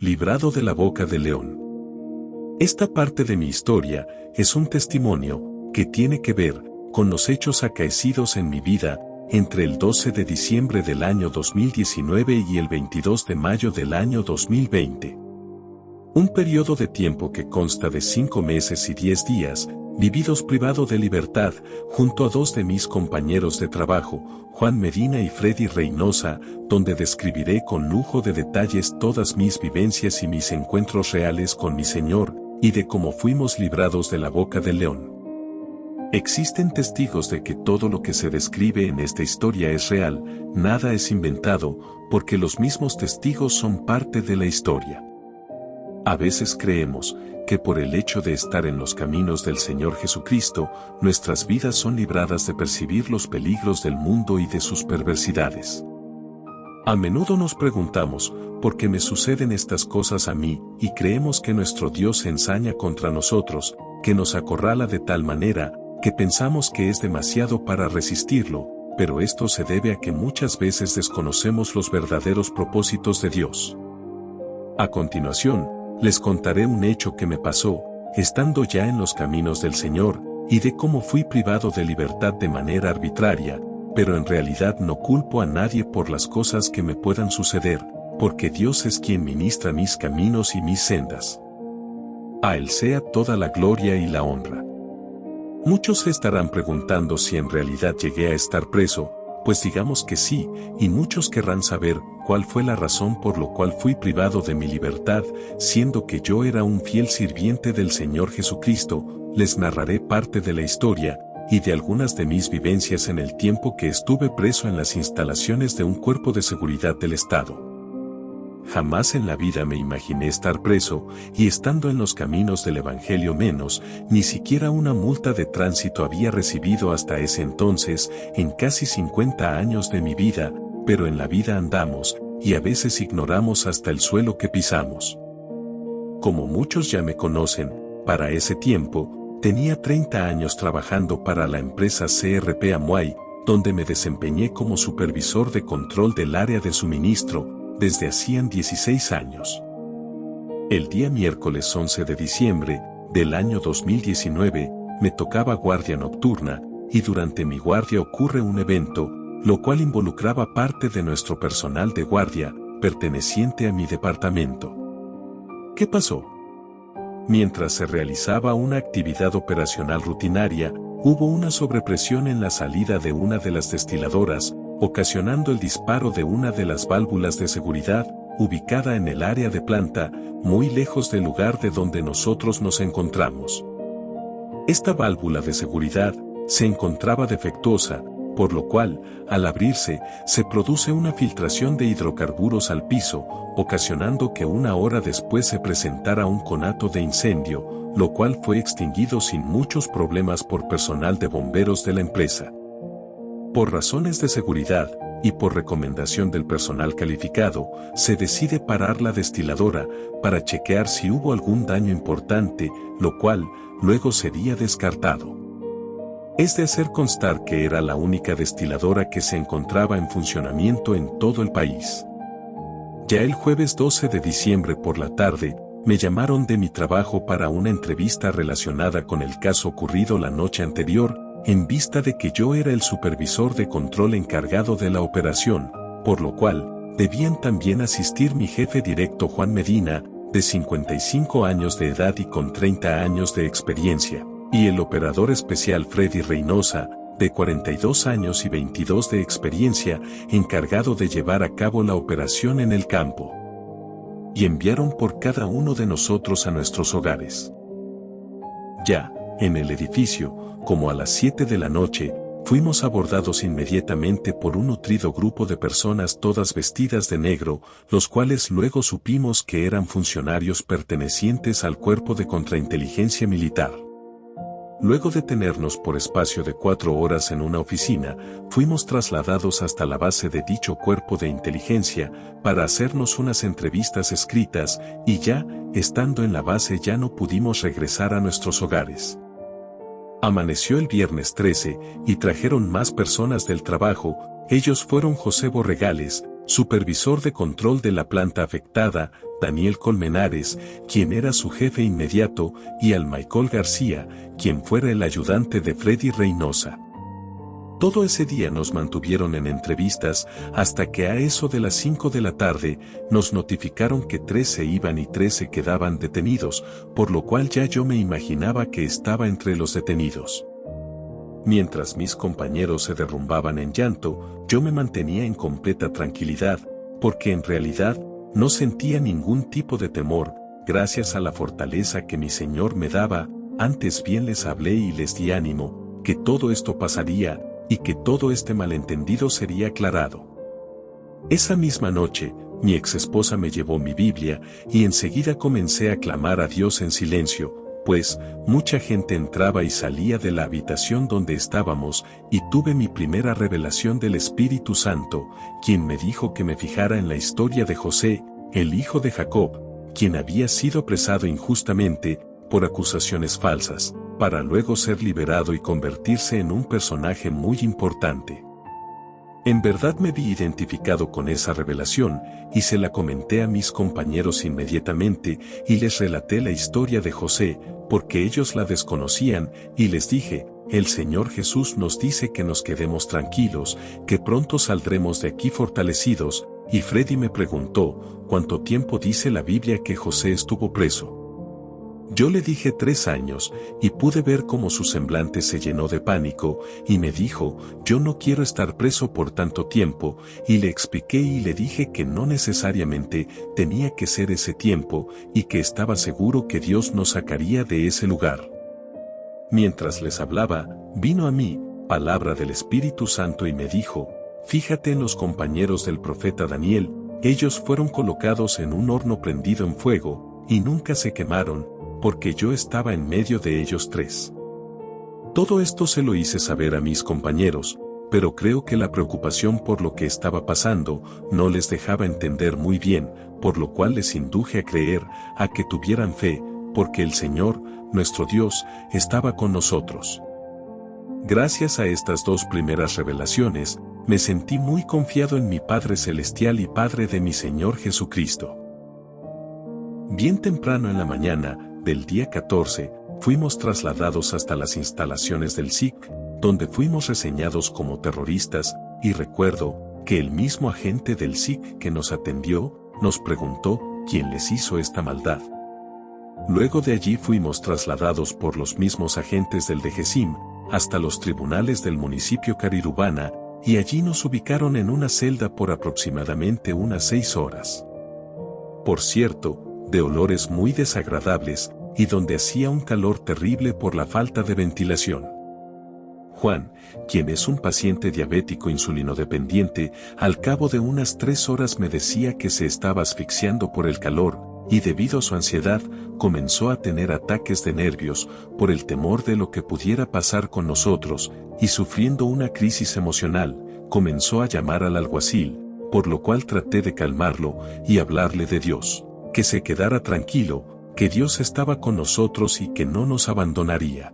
librado de la boca del león. Esta parte de mi historia es un testimonio que tiene que ver con los hechos acaecidos en mi vida entre el 12 de diciembre del año 2019 y el 22 de mayo del año 2020. Un periodo de tiempo que consta de 5 meses y 10 días, vividos privado de libertad, junto a 2 de mis compañeros de trabajo, Juan Medina y Freddy Reynosa, donde describiré con lujo de detalles todas mis vivencias y mis encuentros reales con mi Señor, y de cómo fuimos librados de la boca del león. Existen testigos de que todo lo que se describe en esta historia es real, nada es inventado, porque los mismos testigos son parte de la historia. A veces creemos que por el hecho de estar en los caminos del Señor Jesucristo, nuestras vidas son libradas de percibir los peligros del mundo y de sus perversidades. A menudo nos preguntamos, ¿por qué me suceden estas cosas a mí? Y creemos que nuestro Dios se ensaña contra nosotros, que nos acorrala de tal manera, que pensamos que es demasiado para resistirlo, pero esto se debe a que muchas veces desconocemos los verdaderos propósitos de Dios. A continuación, les contaré un hecho que me pasó, estando ya en los caminos del Señor, y de cómo fui privado de libertad de manera arbitraria, pero en realidad no culpo a nadie por las cosas que me puedan suceder, porque Dios es quien ministra mis caminos y mis sendas. A Él sea toda la gloria y la honra. Muchos se estarán preguntando si en realidad llegué a estar preso, pues digamos que sí, y muchos querrán saber cuál fue la razón por lo cual fui privado de mi libertad, siendo que yo era un fiel sirviente del Señor Jesucristo. Les narraré parte de la historia, y de algunas de mis vivencias en el tiempo que estuve preso en las instalaciones de un cuerpo de seguridad del Estado. Jamás en la vida me imaginé estar preso, y estando en los caminos del Evangelio menos, ni siquiera una multa de tránsito había recibido hasta ese entonces, en casi 50 años de mi vida, pero en la vida andamos, y a veces ignoramos hasta el suelo que pisamos. Como muchos ya me conocen, para ese tiempo, tenía 30 años trabajando para la empresa CRP Amway, donde me desempeñé como supervisor de control del área de suministro, desde hacían 16 años. El día miércoles 11 de diciembre del año 2019, me tocaba guardia nocturna, y durante mi guardia ocurre un evento, lo cual involucraba parte de nuestro personal de guardia, perteneciente a mi departamento. ¿Qué pasó? Mientras se realizaba una actividad operacional rutinaria, hubo una sobrepresión en la salida de una de las destiladoras, ocasionando el disparo de una de las válvulas de seguridad, ubicada en el área de planta, muy lejos del lugar de donde nosotros nos encontramos. Esta válvula de seguridad se encontraba defectuosa, por lo cual, al abrirse, se produce una filtración de hidrocarburos al piso, ocasionando que 1 hora después se presentara un conato de incendio, lo cual fue extinguido sin muchos problemas por personal de bomberos de la empresa. Por razones de seguridad, y por recomendación del personal calificado, se decide parar la destiladora, para chequear si hubo algún daño importante, lo cual, luego sería descartado. Es de hacer constar que era la única destiladora que se encontraba en funcionamiento en todo el país. Ya el jueves 12 de diciembre por la tarde, me llamaron de mi trabajo para una entrevista relacionada con el caso ocurrido la noche anterior, en vista de que yo era el supervisor de control encargado de la operación, por lo cual, debían también asistir mi jefe directo Juan Medina, de 55 años de edad y con 30 años de experiencia, y el operador especial Freddy Reynosa, de 42 años y 22 de experiencia, encargado de llevar a cabo la operación en el campo. Y enviaron por cada uno de nosotros a nuestros hogares. Ya, en el edificio, como a las 7 de la noche, fuimos abordados inmediatamente por un nutrido grupo de personas todas vestidas de negro, los cuales luego supimos que eran funcionarios pertenecientes al Cuerpo de Contrainteligencia Militar. Luego de tenernos por espacio de 4 horas en una oficina, fuimos trasladados hasta la base de dicho cuerpo de inteligencia, para hacernos unas entrevistas escritas, y ya, estando en la base ya no pudimos regresar a nuestros hogares. Amaneció el viernes 13, y trajeron más personas del trabajo. Ellos fueron José Borregales, supervisor de control de la planta afectada, Daniel Colmenares, quien era su jefe inmediato, y al Michael García, quien fuera el ayudante de Freddy Reynosa. Todo ese día nos mantuvieron en entrevistas hasta que a eso de las 5 de la tarde nos notificaron que 3 se iban y 3 se quedaban detenidos, por lo cual ya yo me imaginaba que estaba entre los detenidos. Mientras mis compañeros se derrumbaban en llanto, yo me mantenía en completa tranquilidad, porque en realidad no sentía ningún tipo de temor, gracias a la fortaleza que mi Señor me daba. Antes bien les hablé y les di ánimo, que todo esto pasaría, y que todo este malentendido sería aclarado. Esa misma noche, mi exesposa me llevó mi Biblia, y enseguida comencé a clamar a Dios en silencio, pues mucha gente entraba y salía de la habitación donde estábamos, y tuve mi primera revelación del Espíritu Santo, quien me dijo que me fijara en la historia de José, el hijo de Jacob, quien había sido apresado injustamente, por acusaciones falsas, para luego ser liberado y convertirse en un personaje muy importante. En verdad me vi identificado con esa revelación, y se la comenté a mis compañeros inmediatamente, y les relaté la historia de José, porque ellos la desconocían, y les dije, el Señor Jesús nos dice que nos quedemos tranquilos, que pronto saldremos de aquí fortalecidos, y Freddy me preguntó, ¿cuánto tiempo dice la Biblia que José estuvo preso? Yo le dije 3 años, y pude ver cómo su semblante se llenó de pánico, y me dijo, yo no quiero estar preso por tanto tiempo, y le expliqué y le dije que no necesariamente tenía que ser ese tiempo, y que estaba seguro que Dios nos sacaría de ese lugar. Mientras les hablaba, vino a mí, palabra del Espíritu Santo y me dijo, fíjate en los compañeros del profeta Daniel, ellos fueron colocados en un horno prendido en fuego, y nunca se quemaron, porque yo estaba en medio de ellos 3. Todo esto se lo hice saber a mis compañeros, pero creo que la preocupación por lo que estaba pasando no les dejaba entender muy bien, por lo cual les induje a creer, a que tuvieran fe, porque el Señor, nuestro Dios, estaba con nosotros. Gracias a estas 2 primeras revelaciones, me sentí muy confiado en mi Padre Celestial y Padre de mi Señor Jesucristo. Bien temprano en la mañana del día 14, fuimos trasladados hasta las instalaciones del SIC, donde fuimos reseñados como terroristas, y recuerdo que el mismo agente del SIC que nos atendió, nos preguntó quién les hizo esta maldad. Luego de allí fuimos trasladados por los mismos agentes del DGCIM, hasta los tribunales del municipio Carirubana, y allí nos ubicaron en una celda por aproximadamente unas 6 horas. Por cierto, de olores muy desagradables, y donde hacía un calor terrible por la falta de ventilación. Juan, quien es un paciente diabético insulinodependiente, al cabo de unas 3 horas me decía que se estaba asfixiando por el calor, y debido a su ansiedad, comenzó a tener ataques de nervios, por el temor de lo que pudiera pasar con nosotros, y sufriendo una crisis emocional, comenzó a llamar al alguacil, por lo cual traté de calmarlo, y hablarle de Dios, que se quedara tranquilo, que Dios estaba con nosotros y que no nos abandonaría.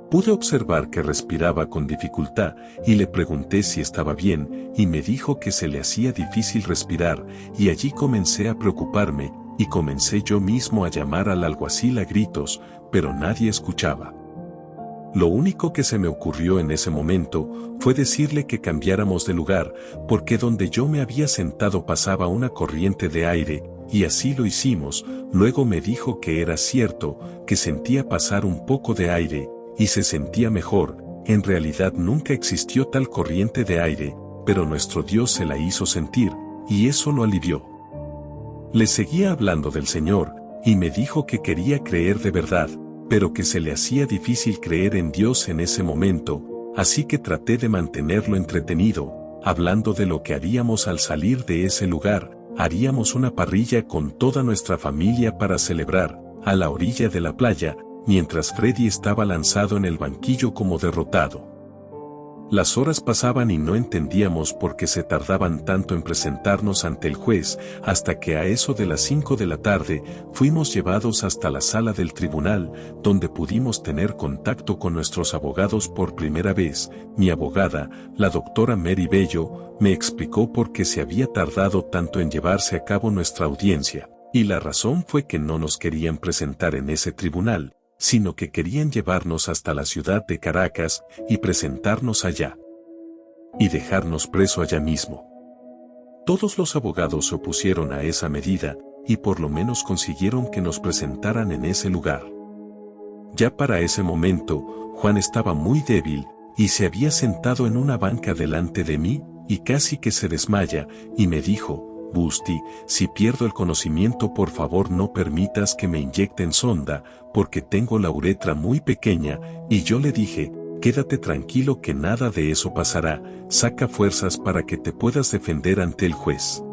Pude observar que respiraba con dificultad, y le pregunté si estaba bien, y me dijo que se le hacía difícil respirar, y allí comencé a preocuparme, y comencé yo mismo a llamar al alguacil a gritos, pero nadie escuchaba. Lo único que se me ocurrió en ese momento fue decirle que cambiáramos de lugar, porque donde yo me había sentado pasaba una corriente de aire, y así lo hicimos. Luego me dijo que era cierto, que sentía pasar un poco de aire, y se sentía mejor. En realidad nunca existió tal corriente de aire, pero nuestro Dios se la hizo sentir, y eso lo alivió. Le seguía hablando del Señor, y me dijo que quería creer de verdad, pero que se le hacía difícil creer en Dios en ese momento, así que traté de mantenerlo entretenido, hablando de lo que haríamos al salir de ese lugar. Haríamos una parrilla con toda nuestra familia para celebrar, a la orilla de la playa, mientras Freddy estaba lanzado en el banquillo como derrotado. Las horas pasaban y no entendíamos por qué se tardaban tanto en presentarnos ante el juez, hasta que a eso de las 5 de la tarde fuimos llevados hasta la sala del tribunal, donde pudimos tener contacto con nuestros abogados por primera vez. Mi abogada, la doctora Mary Bello, me explicó por qué se había tardado tanto en llevarse a cabo nuestra audiencia, y la razón fue que no nos querían presentar en ese tribunal, sino que querían llevarnos hasta la ciudad de Caracas y presentarnos allá. Y dejarnos preso allá mismo. Todos los abogados se opusieron a esa medida, y por lo menos consiguieron que nos presentaran en ese lugar. Ya para ese momento, Juan estaba muy débil, y se había sentado en una banca delante de mí, y casi que se desmaya, y me dijo: Busti, si pierdo el conocimiento, por favor no permitas que me inyecten sonda, porque tengo la uretra muy pequeña. Y yo le dije: quédate tranquilo que nada de eso pasará, saca fuerzas para que te puedas defender ante el juez.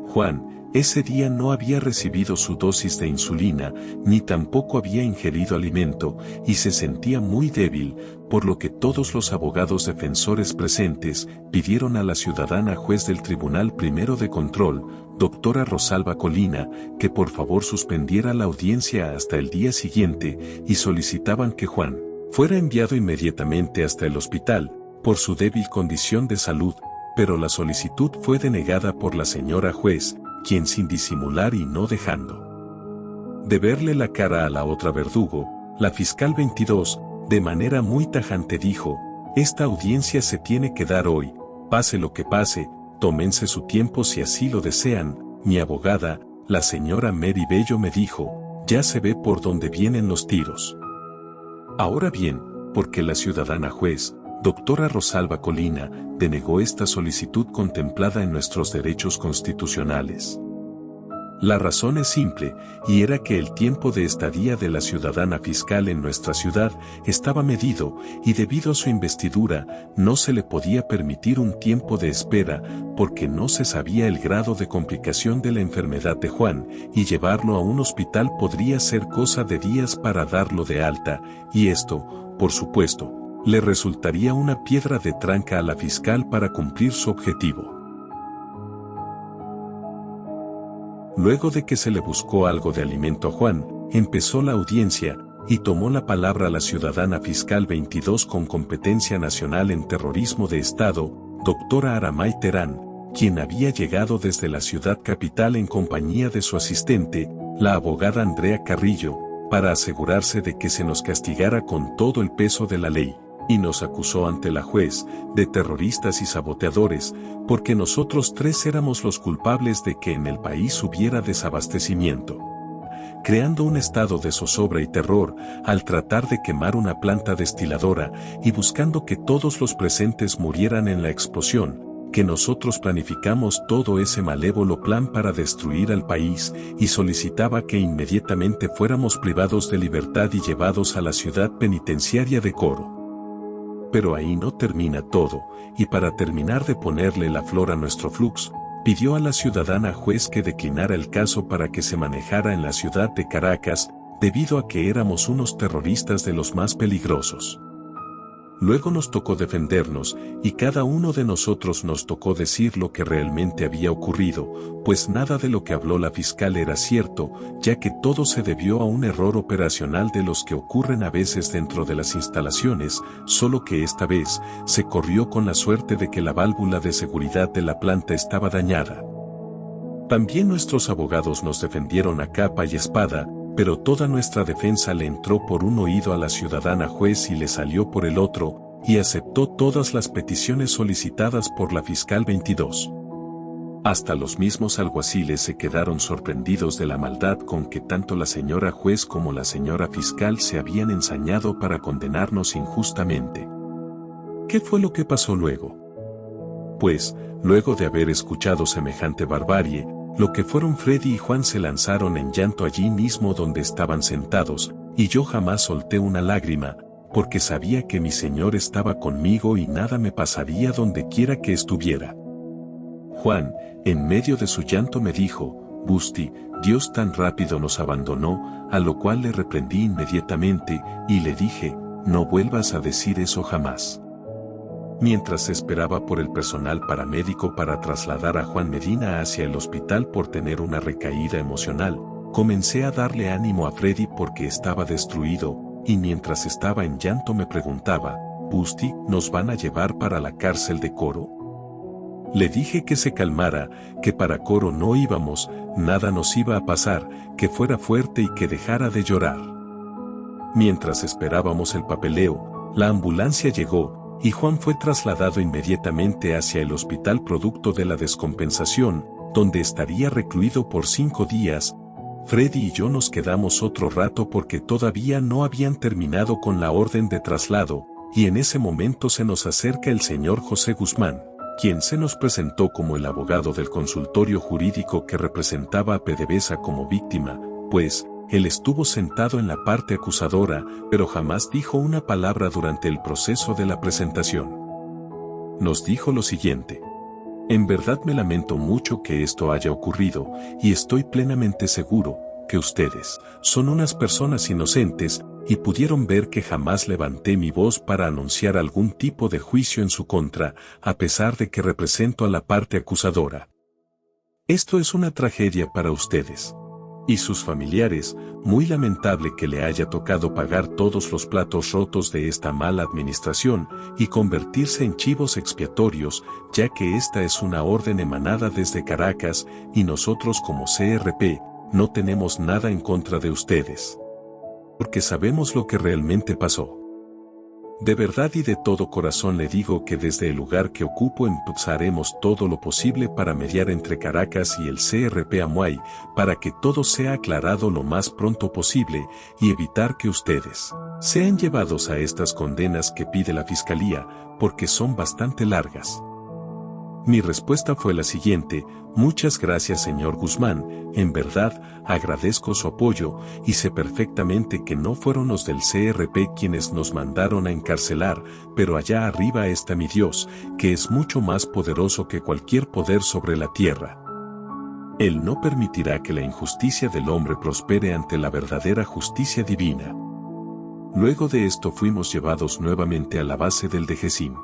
Juan, ese día no había recibido su dosis de insulina, ni tampoco había ingerido alimento, y se sentía muy débil, por lo que todos los abogados defensores presentes pidieron a la ciudadana juez del Tribunal Primero de Control, doctora Rosalba Colina, que por favor suspendiera la audiencia hasta el día siguiente, y solicitaban que Juan fuera enviado inmediatamente hasta el hospital, por su débil condición de salud, pero la solicitud fue denegada por la señora juez, quien sin disimular y no dejando de verle la cara a la otra verdugo, la fiscal 22, de manera muy tajante dijo: esta audiencia se tiene que dar hoy, pase lo que pase, tómense su tiempo si así lo desean. Mi abogada, la señora Mary Bello, me dijo: ya se ve por dónde vienen los tiros. Ahora bien, ¿por qué la ciudadana juez, doctora Rosalba Colina, denegó esta solicitud contemplada en nuestros derechos constitucionales? La razón es simple, y era que el tiempo de estadía de la ciudadana fiscal en nuestra ciudad estaba medido, y debido a su investidura, no se le podía permitir un tiempo de espera, porque no se sabía el grado de complicación de la enfermedad de Juan, y llevarlo a un hospital podría ser cosa de días para darlo de alta, y esto, por supuesto, le resultaría una piedra de tranca a la fiscal para cumplir su objetivo. Luego de que se le buscó algo de alimento a Juan, empezó la audiencia, y tomó la palabra la ciudadana fiscal 22 con competencia nacional en terrorismo de Estado, doctora Aramay Terán, quien había llegado desde la ciudad capital en compañía de su asistente, la abogada Andrea Carrillo, para asegurarse de que se nos castigara con todo el peso de la ley, y nos acusó ante la juez de terroristas y saboteadores, porque nosotros tres éramos los culpables de que en el país hubiera desabastecimiento, creando un estado de zozobra y terror al tratar de quemar una planta destiladora y buscando que todos los presentes murieran en la explosión, que nosotros planificamos todo ese malévolo plan para destruir al país, y solicitaba que inmediatamente fuéramos privados de libertad y llevados a la ciudad penitenciaria de Coro. Pero ahí no termina todo, y para terminar de ponerle la flor a nuestro flux, pidió a la ciudadana juez que declinara el caso para que se manejara en la ciudad de Caracas, debido a que éramos unos terroristas de los más peligrosos. Luego nos tocó defendernos, y cada uno de nosotros nos tocó decir lo que realmente había ocurrido, pues nada de lo que habló la fiscal era cierto, ya que todo se debió a un error operacional de los que ocurren a veces dentro de las instalaciones, solo que esta vez se corrió con la suerte de que la válvula de seguridad de la planta estaba dañada. También nuestros abogados nos defendieron a capa y espada, pero toda nuestra defensa le entró por un oído a la ciudadana juez y le salió por el otro, y aceptó todas las peticiones solicitadas por la fiscal 22. Hasta los mismos alguaciles se quedaron sorprendidos de la maldad con que tanto la señora juez como la señora fiscal se habían ensañado para condenarnos injustamente. ¿Qué fue lo que pasó luego? Pues, luego de haber escuchado semejante barbarie, lo que fueron Freddy y Juan se lanzaron en llanto allí mismo donde estaban sentados, y yo jamás solté una lágrima, porque sabía que mi Señor estaba conmigo y nada me pasaría donde quiera que estuviera. Juan, en medio de su llanto, me dijo: Busti, Dios tan rápido nos abandonó, a lo cual le reprendí inmediatamente, y le dije: no vuelvas a decir eso jamás. Mientras se esperaba por el personal paramédico para trasladar a Juan Medina hacia el hospital por tener una recaída emocional, comencé a darle ánimo a Freddy porque estaba destruido, y mientras estaba en llanto me preguntaba, «Busti, ¿nos van a llevar para la cárcel de Coro?». Le dije que se calmara, que para Coro no íbamos, nada nos iba a pasar, que fuera fuerte y que dejara de llorar. Mientras esperábamos el papeleo, la ambulancia llegó, y Juan fue trasladado inmediatamente hacia el hospital producto de la descompensación, donde estaría recluido por 5 días. Freddy y yo nos quedamos otro rato porque todavía no habían terminado con la orden de traslado, y en ese momento se nos acerca el señor José Guzmán, quien se nos presentó como el abogado del consultorio jurídico que representaba a PDVSA como víctima, pues, él estuvo sentado en la parte acusadora, pero jamás dijo una palabra durante el proceso de la presentación. Nos dijo lo siguiente: «En verdad me lamento mucho que esto haya ocurrido, y estoy plenamente seguro que ustedes son unas personas inocentes y pudieron ver que jamás levanté mi voz para anunciar algún tipo de juicio en su contra, a pesar de que represento a la parte acusadora. Esto es una tragedia para ustedes y sus familiares, muy lamentable que le haya tocado pagar todos los platos rotos de esta mala administración y convertirse en chivos expiatorios, ya que esta es una orden emanada desde Caracas y nosotros como CRP no tenemos nada en contra de ustedes, porque sabemos lo que realmente pasó. De verdad y de todo corazón le digo que desde el lugar que ocupo en Tuxtla haremos todo lo posible para mediar entre Caracas y el CRP Amuay, para que todo sea aclarado lo más pronto posible y evitar que ustedes sean llevados a estas condenas que pide la Fiscalía, porque son bastante largas». Mi respuesta fue la siguiente: «Muchas gracias, señor Guzmán, en verdad, agradezco su apoyo, y sé perfectamente que no fueron los del CRP quienes nos mandaron a encarcelar, pero allá arriba está mi Dios, que es mucho más poderoso que cualquier poder sobre la tierra. Él no permitirá que la injusticia del hombre prospere ante la verdadera justicia divina». Luego de esto fuimos llevados nuevamente a la base del DGCIM.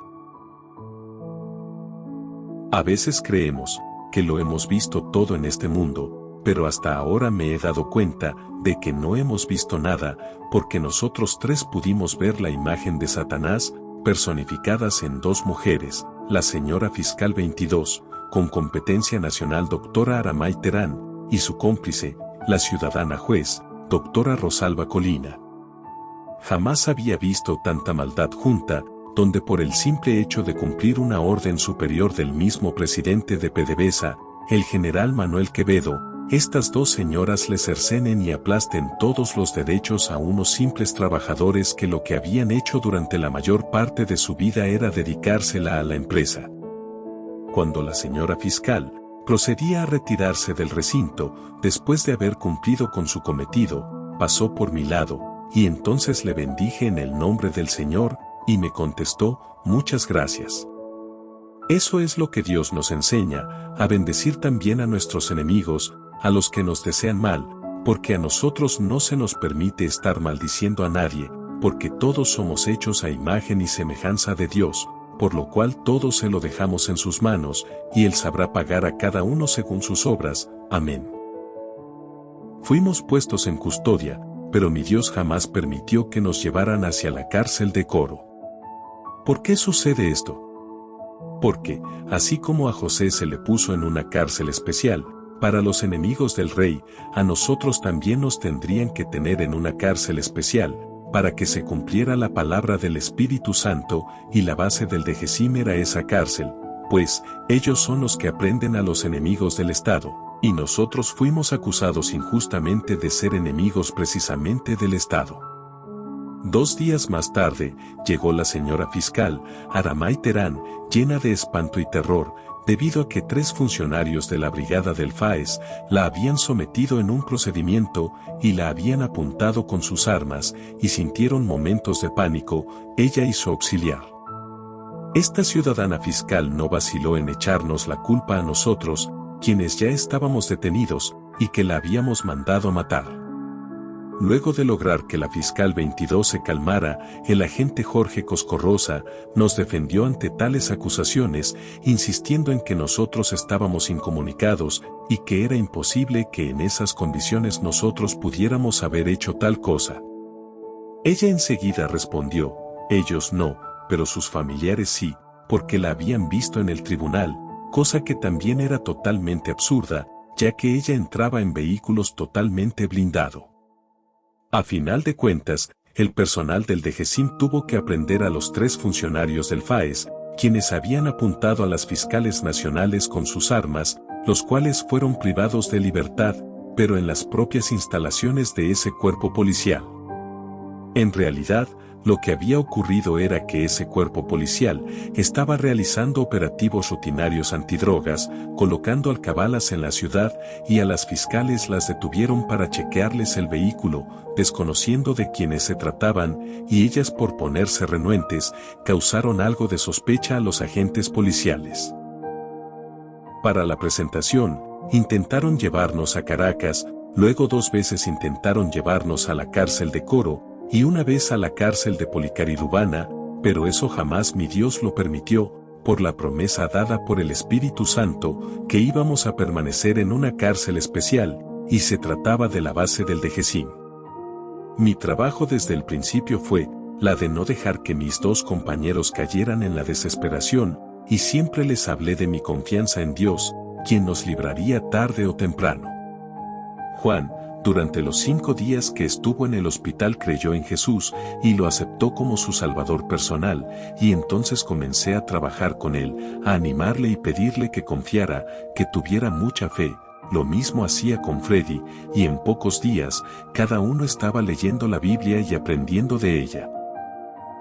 A veces creemos que lo hemos visto todo en este mundo, pero hasta ahora me he dado cuenta de que no hemos visto nada, porque nosotros 3 pudimos ver la imagen de Satanás, personificadas en 2 mujeres, la señora fiscal 22, con competencia nacional doctora Aramay Terán, y su cómplice, la ciudadana juez, doctora Rosalba Colina. Jamás había visto tanta maldad junta, donde por el simple hecho de cumplir una orden superior del mismo presidente de PDVSA, el general Manuel Quevedo, estas 2 señoras le cercenen y aplasten todos los derechos a unos simples trabajadores que lo que habían hecho durante la mayor parte de su vida era dedicársela a la empresa. Cuando la señora fiscal procedía a retirarse del recinto, después de haber cumplido con su cometido, pasó por mi lado, y entonces le bendije en el nombre del Señor, y me contestó: «Muchas gracias». Eso es lo que Dios nos enseña, a bendecir también a nuestros enemigos, a los que nos desean mal, porque a nosotros no se nos permite estar maldiciendo a nadie, porque todos somos hechos a imagen y semejanza de Dios, por lo cual todo se lo dejamos en sus manos, y Él sabrá pagar a cada uno según sus obras. Amén. Fuimos puestos en custodia, pero mi Dios jamás permitió que nos llevaran hacia la cárcel de Coro. ¿Por qué sucede esto? Porque, así como a José se le puso en una cárcel especial, para los enemigos del rey, a nosotros también nos tendrían que tener en una cárcel especial, para que se cumpliera la palabra del Espíritu Santo, y la base del DGCIM era esa cárcel, pues, ellos son los que aprenden a los enemigos del Estado, y nosotros fuimos acusados injustamente de ser enemigos precisamente del Estado. 2 días más tarde, llegó la señora fiscal, Aramay Terán, llena de espanto y terror, debido a que 3 funcionarios de la brigada del FAES la habían sometido en un procedimiento y la habían apuntado con sus armas, y sintieron momentos de pánico, ella y su auxiliar. Esta ciudadana fiscal no vaciló en echarnos la culpa a nosotros, quienes ya estábamos detenidos, y que la habíamos mandado matar. luego de lograr que la fiscal 22 se calmara, el agente Jorge Coscorrosa nos defendió ante tales acusaciones, insistiendo en que nosotros estábamos incomunicados y que era imposible que en esas condiciones nosotros pudiéramos haber hecho tal cosa. Ella enseguida respondió, ellos no, pero sus familiares sí, porque la habían visto en el tribunal, cosa que también era totalmente absurda, ya que ella entraba en vehículos totalmente blindado. A final de cuentas, el personal del DGCIM tuvo que aprender a los 3 funcionarios del FAES, quienes habían apuntado a las fiscales nacionales con sus armas, los cuales fueron privados de libertad, pero en las propias instalaciones de ese cuerpo policial. En realidad, lo que había ocurrido era que ese cuerpo policial estaba realizando operativos rutinarios antidrogas, colocando alcabalas en la ciudad y a las fiscales las detuvieron para chequearles el vehículo, desconociendo de quiénes se trataban, y ellas por ponerse renuentes, causaron algo de sospecha a los agentes policiales. Para la presentación, intentaron llevarnos a Caracas, luego 2 veces intentaron llevarnos a la cárcel de Coro, y una vez a la cárcel de Policarilubana, pero eso jamás mi Dios lo permitió, por la promesa dada por el Espíritu Santo, que íbamos a permanecer en una cárcel especial, y se trataba de la base del DGCIM. Mi trabajo desde el principio fue la de no dejar que mis 2 compañeros cayeran en la desesperación, y siempre les hablé de mi confianza en Dios, quien nos libraría tarde o temprano. Juan, durante los 5 días que estuvo en el hospital creyó en Jesús y lo aceptó como su Salvador personal, y entonces comencé a trabajar con él, a animarle y pedirle que confiara, que tuviera mucha fe. Lo mismo hacía con Freddy, y en pocos días, cada uno estaba leyendo la Biblia y aprendiendo de ella.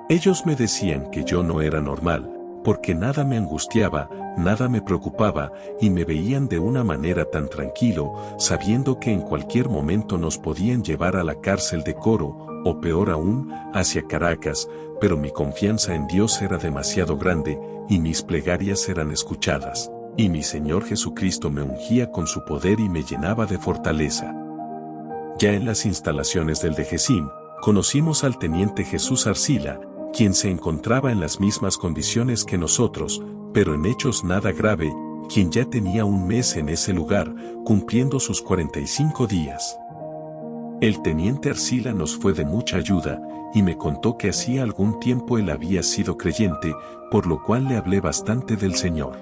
Ellos me decían que yo no era normal, porque nada me angustiaba, nada me preocupaba, y me veían de una manera tan tranquilo, sabiendo que en cualquier momento nos podían llevar a la cárcel de Coro, o peor aún, hacia Caracas, pero mi confianza en Dios era demasiado grande, y mis plegarias eran escuchadas, y mi Señor Jesucristo me ungía con su poder y me llenaba de fortaleza. Ya en las instalaciones del DGCIM, conocimos al teniente Jesús Arcila, quien se encontraba en las mismas condiciones que nosotros, pero en hechos nada grave, quien ya tenía 1 mes en ese lugar, cumpliendo sus 45 días. El teniente Arcila nos fue de mucha ayuda, y me contó que hacía algún tiempo él había sido creyente, por lo cual le hablé bastante del Señor.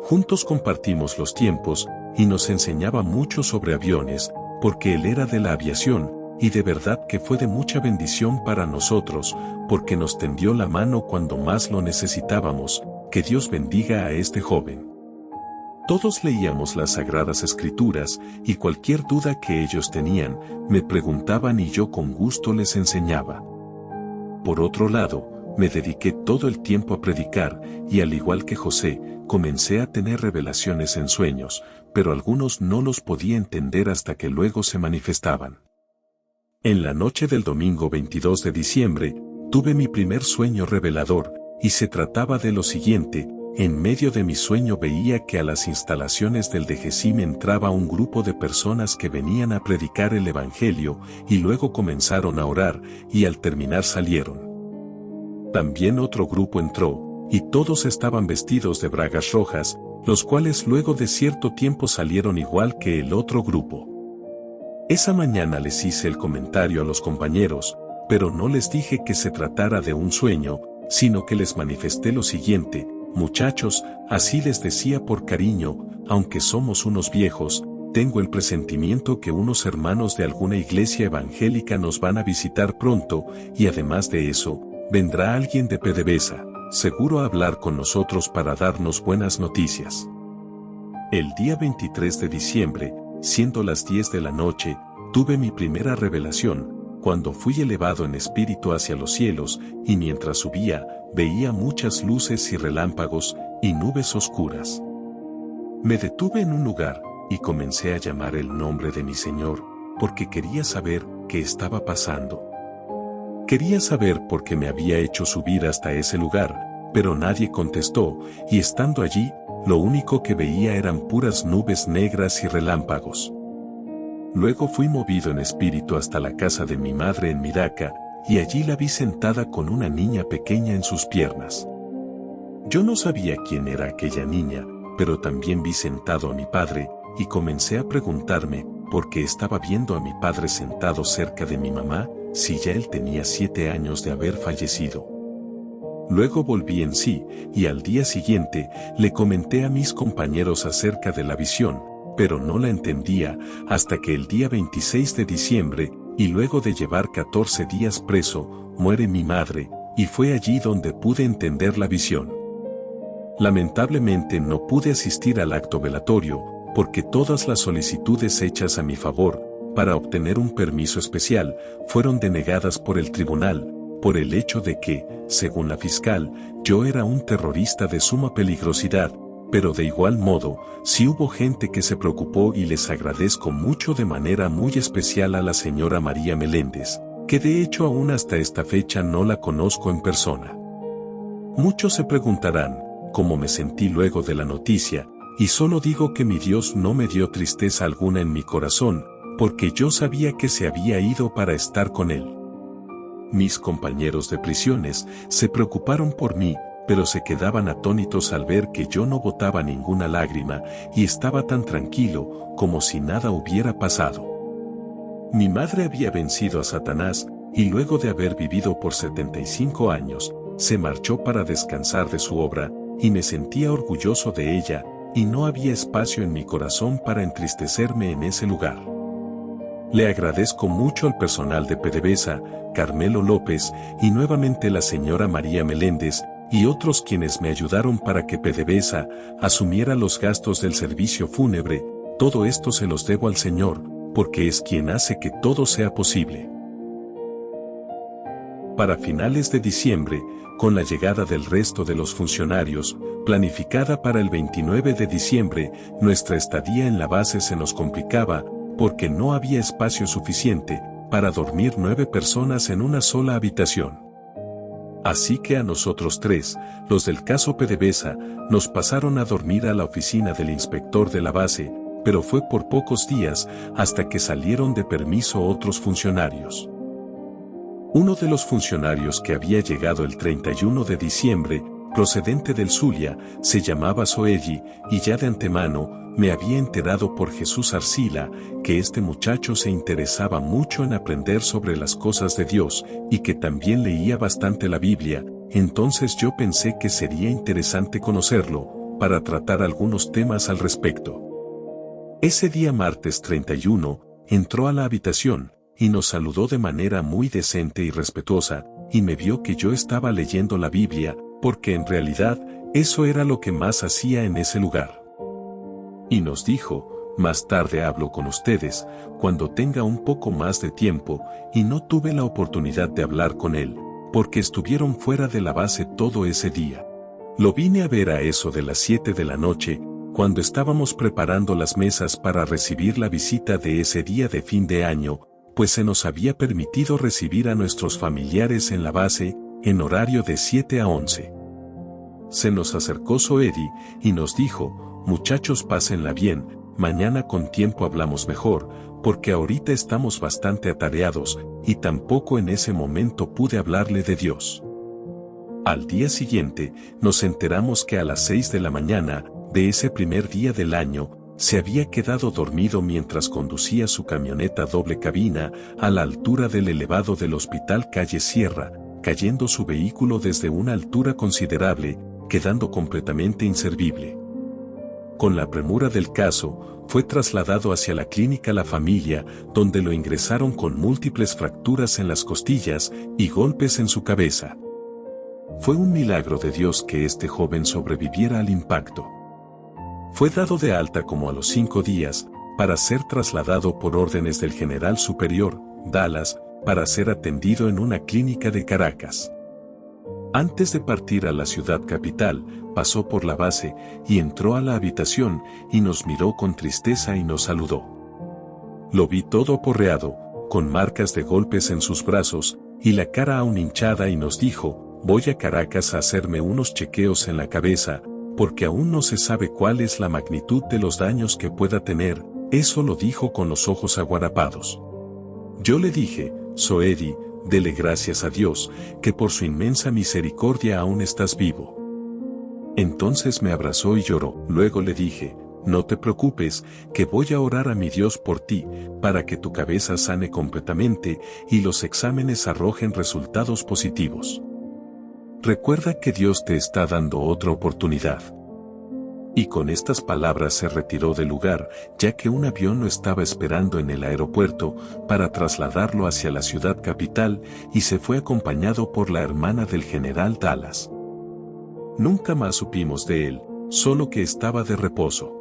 Juntos compartimos los tiempos, y nos enseñaba mucho sobre aviones, porque él era de la aviación, y de verdad que fue de mucha bendición para nosotros, porque nos tendió la mano cuando más lo necesitábamos. Que Dios bendiga a este joven. Todos leíamos las Sagradas Escrituras, y cualquier duda que ellos tenían, me preguntaban y yo con gusto les enseñaba. Por otro lado, me dediqué todo el tiempo a predicar, y al igual que José, comencé a tener revelaciones en sueños, pero algunos no los podía entender hasta que luego se manifestaban. En la noche del domingo 22 de diciembre, tuve mi primer sueño revelador, y se trataba de lo siguiente: en medio de mi sueño veía que a las instalaciones del DGCIM entraba un grupo de personas que venían a predicar el Evangelio, y luego comenzaron a orar, y al terminar salieron. También otro grupo entró, y todos estaban vestidos de bragas rojas, los cuales luego de cierto tiempo salieron igual que el otro grupo. Esa mañana les hice el comentario a los compañeros, pero no les dije que se tratara de un sueño, sino que les manifesté lo siguiente: muchachos, así les decía por cariño, aunque somos unos viejos, tengo el presentimiento que unos hermanos de alguna iglesia evangélica nos van a visitar pronto, y además de eso, vendrá alguien de PDVSA, seguro a hablar con nosotros para darnos buenas noticias. El día 23 de diciembre, siendo las 10 de la noche, tuve mi primera revelación, cuando fui elevado en espíritu hacia los cielos, y mientras subía, veía muchas luces y relámpagos, y nubes oscuras. Me detuve en un lugar, y comencé a llamar el nombre de mi Señor, porque quería saber qué estaba pasando. Quería saber por qué me había hecho subir hasta ese lugar, pero nadie contestó, y estando allí, lo único que veía eran puras nubes negras y relámpagos. Luego fui movido en espíritu hasta la casa de mi madre en Miraca, y allí la vi sentada con una niña pequeña en sus piernas. Yo no sabía quién era aquella niña, pero también vi sentado a mi padre, y comencé a preguntarme, por qué estaba viendo a mi padre sentado cerca de mi mamá, si ya él tenía 7 años de haber fallecido. Luego volví en sí, y al día siguiente, le comenté a mis compañeros acerca de la visión, pero no la entendía, hasta que el día 26 de diciembre, y luego de llevar 14 días preso, muere mi madre, y fue allí donde pude entender la visión. Lamentablemente no pude asistir al acto velatorio, porque todas las solicitudes hechas a mi favor, para obtener un permiso especial, fueron denegadas por el tribunal, por el hecho de que, según la fiscal, yo era un terrorista de suma peligrosidad, pero de igual modo, sí hubo gente que se preocupó y les agradezco mucho de manera muy especial a la señora María Meléndez, que de hecho aún hasta esta fecha no la conozco en persona. Muchos se preguntarán, ¿cómo me sentí luego de la noticia? Y solo digo que mi Dios no me dio tristeza alguna en mi corazón, porque yo sabía que se había ido para estar con Él. Mis compañeros de prisiones se preocuparon por mí, pero se quedaban atónitos al ver que yo no botaba ninguna lágrima y estaba tan tranquilo como si nada hubiera pasado. Mi madre había vencido a Satanás y luego de haber vivido por 75 años, se marchó para descansar de su obra y me sentía orgulloso de ella y no había espacio en mi corazón para entristecerme en ese lugar. Le agradezco mucho al personal de PDVSA, Carmelo López y nuevamente la señora María Meléndez y otros quienes me ayudaron para que PDVSA asumiera los gastos del servicio fúnebre. Todo esto se los debo al Señor, porque es quien hace que todo sea posible. Para finales de diciembre, con la llegada del resto de los funcionarios, planificada para el 29 de diciembre, nuestra estadía en la base se nos complicaba, porque no había espacio suficiente para dormir 9 personas en una sola habitación. Así que a nosotros 3, los del caso PDVSA, nos pasaron a dormir a la oficina del inspector de la base, pero fue por pocos días hasta que salieron de permiso otros funcionarios. Uno de los funcionarios que había llegado el 31 de diciembre, procedente del Zulia, se llamaba Soegi, y ya de antemano, me había enterado por Jesús Arcila, que este muchacho se interesaba mucho en aprender sobre las cosas de Dios, y que también leía bastante la Biblia, entonces yo pensé que sería interesante conocerlo, para tratar algunos temas al respecto. Ese día martes 31, entró a la habitación, y nos saludó de manera muy decente y respetuosa, y me vio que yo estaba leyendo la Biblia, porque en realidad, eso era lo que más hacía en ese lugar. Y nos dijo, más tarde hablo con ustedes, cuando tenga un poco más de tiempo, y no tuve la oportunidad de hablar con él, porque estuvieron fuera de la base todo ese día. Lo vine a ver a eso de las 7 de la noche, cuando estábamos preparando las mesas para recibir la visita de ese día de fin de año, pues se nos había permitido recibir a nuestros familiares en la base, en horario de 7 a 11. Se nos acercó Soedi y nos dijo, muchachos pásenla bien, mañana con tiempo hablamos mejor, porque ahorita estamos bastante atareados, y tampoco en ese momento pude hablarle de Dios. Al día siguiente, nos enteramos que a las 6 de la mañana, de ese primer día del año, se había quedado dormido mientras conducía su camioneta doble cabina a la altura del elevado del Hospital Calle Sierra, cayendo su vehículo desde una altura considerable, quedando completamente inservible. Con la premura del caso, fue trasladado hacia la clínica La Familia, donde lo ingresaron con múltiples fracturas en las costillas y golpes en su cabeza. Fue un milagro de Dios que este joven sobreviviera al impacto. Fue dado de alta como a los 5 días, para ser trasladado por órdenes del general superior, Dallas, para ser atendido en una clínica de Caracas. Antes de partir a la ciudad capital, pasó por la base y entró a la habitación y nos miró con tristeza y nos saludó. Lo vi todo aporreado, con marcas de golpes en sus brazos y la cara aún hinchada y nos dijo, voy a Caracas a hacerme unos chequeos en la cabeza, porque aún no se sabe cuál es la magnitud de los daños que pueda tener, Eso lo dijo con los ojos aguarapados. Yo le dije, Soedi, dele gracias a Dios, que por su inmensa misericordia aún estás vivo. Entonces me abrazó y lloró. Luego le dije, no te preocupes, que voy a orar a mi Dios por ti, para que tu cabeza sane completamente y los exámenes arrojen resultados positivos. Recuerda que Dios te está dando otra oportunidad. Y con estas palabras se retiró del lugar, ya que un avión lo estaba esperando en el aeropuerto para trasladarlo hacia la ciudad capital, y se fue acompañado por la hermana del general Dallas. Nunca más supimos de él, solo que estaba de reposo.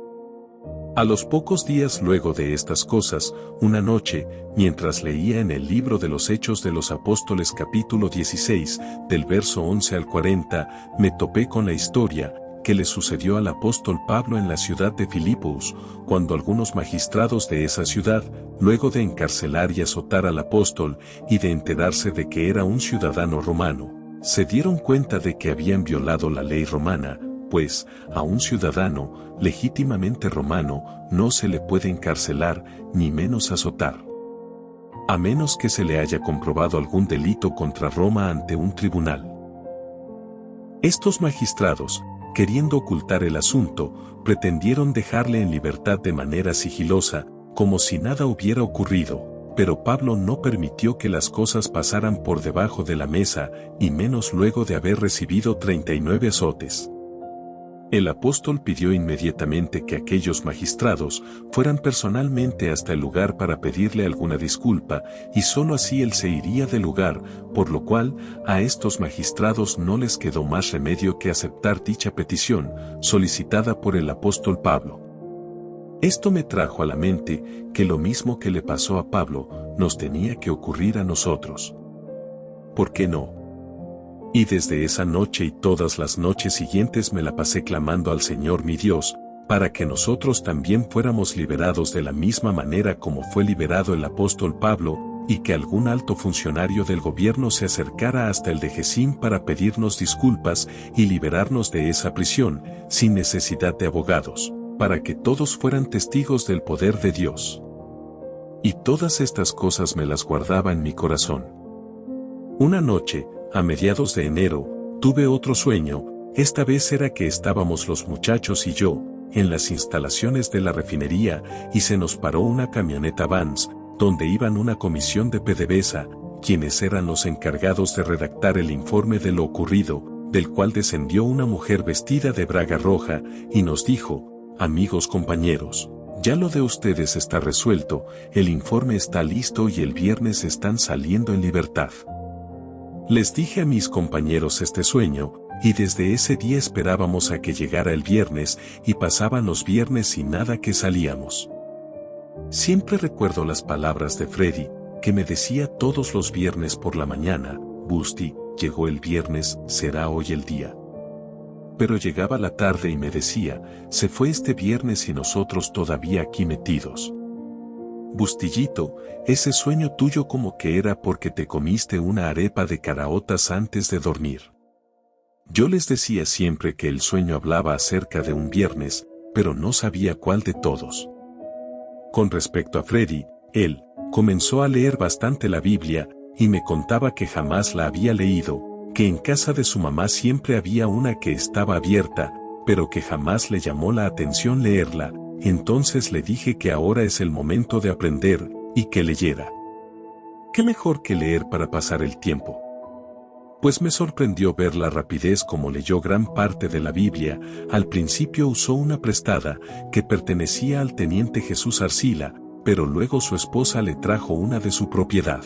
A los pocos días luego de estas cosas, una noche, mientras leía en el libro de los Hechos de los Apóstoles capítulo 16, del verso 11 al 40, me topé con la historia que le sucedió al apóstol Pablo en la ciudad de Filipos, cuando algunos magistrados de esa ciudad, luego de encarcelar y azotar al apóstol y de enterarse de que era un ciudadano romano, se dieron cuenta de que habían violado la ley romana, pues a un ciudadano legítimamente romano no se le puede encarcelar ni menos azotar, a menos que se le haya comprobado algún delito contra Roma ante un tribunal. Estos magistrados, queriendo ocultar el asunto, pretendieron dejarle en libertad de manera sigilosa, como si nada hubiera ocurrido, pero Pablo no permitió que las cosas pasaran por debajo de la mesa, y menos luego de haber recibido 39 azotes. El apóstol pidió inmediatamente que aquellos magistrados fueran personalmente hasta el lugar para pedirle alguna disculpa, y sólo así él se iría del lugar, por lo cual a estos magistrados no les quedó más remedio que aceptar dicha petición, solicitada por el apóstol Pablo. Esto me trajo a la mente que lo mismo que le pasó a Pablo, nos tenía que ocurrir a nosotros. ¿Por qué no? Y desde esa noche y todas las noches siguientes me la pasé clamando al Señor mi Dios, para que nosotros también fuéramos liberados de la misma manera como fue liberado el apóstol Pablo, y que algún alto funcionario del gobierno se acercara hasta el de Gesín para pedirnos disculpas y liberarnos de esa prisión, sin necesidad de abogados, para que todos fueran testigos del poder de Dios. Y todas estas cosas me las guardaba en mi corazón. Una noche, a mediados de enero, tuve otro sueño. Esta vez era que estábamos los muchachos y yo, en las instalaciones de la refinería, y se nos paró una camioneta Vans, donde iban una comisión de PDVSA, quienes eran los encargados de redactar el informe de lo ocurrido, del cual descendió una mujer vestida de braga roja, y nos dijo, amigos compañeros, ya lo de ustedes está resuelto, el informe está listo y el viernes están saliendo en libertad. Les dije a mis compañeros este sueño, y desde ese día esperábamos a que llegara el viernes, y pasaban los viernes y nada que salíamos. Siempre recuerdo las palabras de Freddy, que me decía todos los viernes por la mañana, Busti, llegó el viernes, será hoy el día. Pero llegaba la tarde y me decía, se fue este viernes y nosotros todavía aquí metidos. Bustillito, ese sueño tuyo como que era porque te comiste una arepa de caraotas antes de dormir. Yo les decía siempre que el sueño hablaba acerca de un viernes, pero no sabía cuál de todos. Con respecto a Freddy, él comenzó a leer bastante la Biblia, y me contaba que jamás la había leído, que en casa de su mamá siempre había una que estaba abierta, pero que jamás le llamó la atención leerla. Entonces le dije que ahora es el momento de aprender, y que leyera. ¿Qué mejor que leer para pasar el tiempo? Pues me sorprendió ver la rapidez como leyó gran parte de la Biblia. Al principio usó una prestada, que pertenecía al teniente Jesús Arcila, pero luego su esposa le trajo una de su propiedad.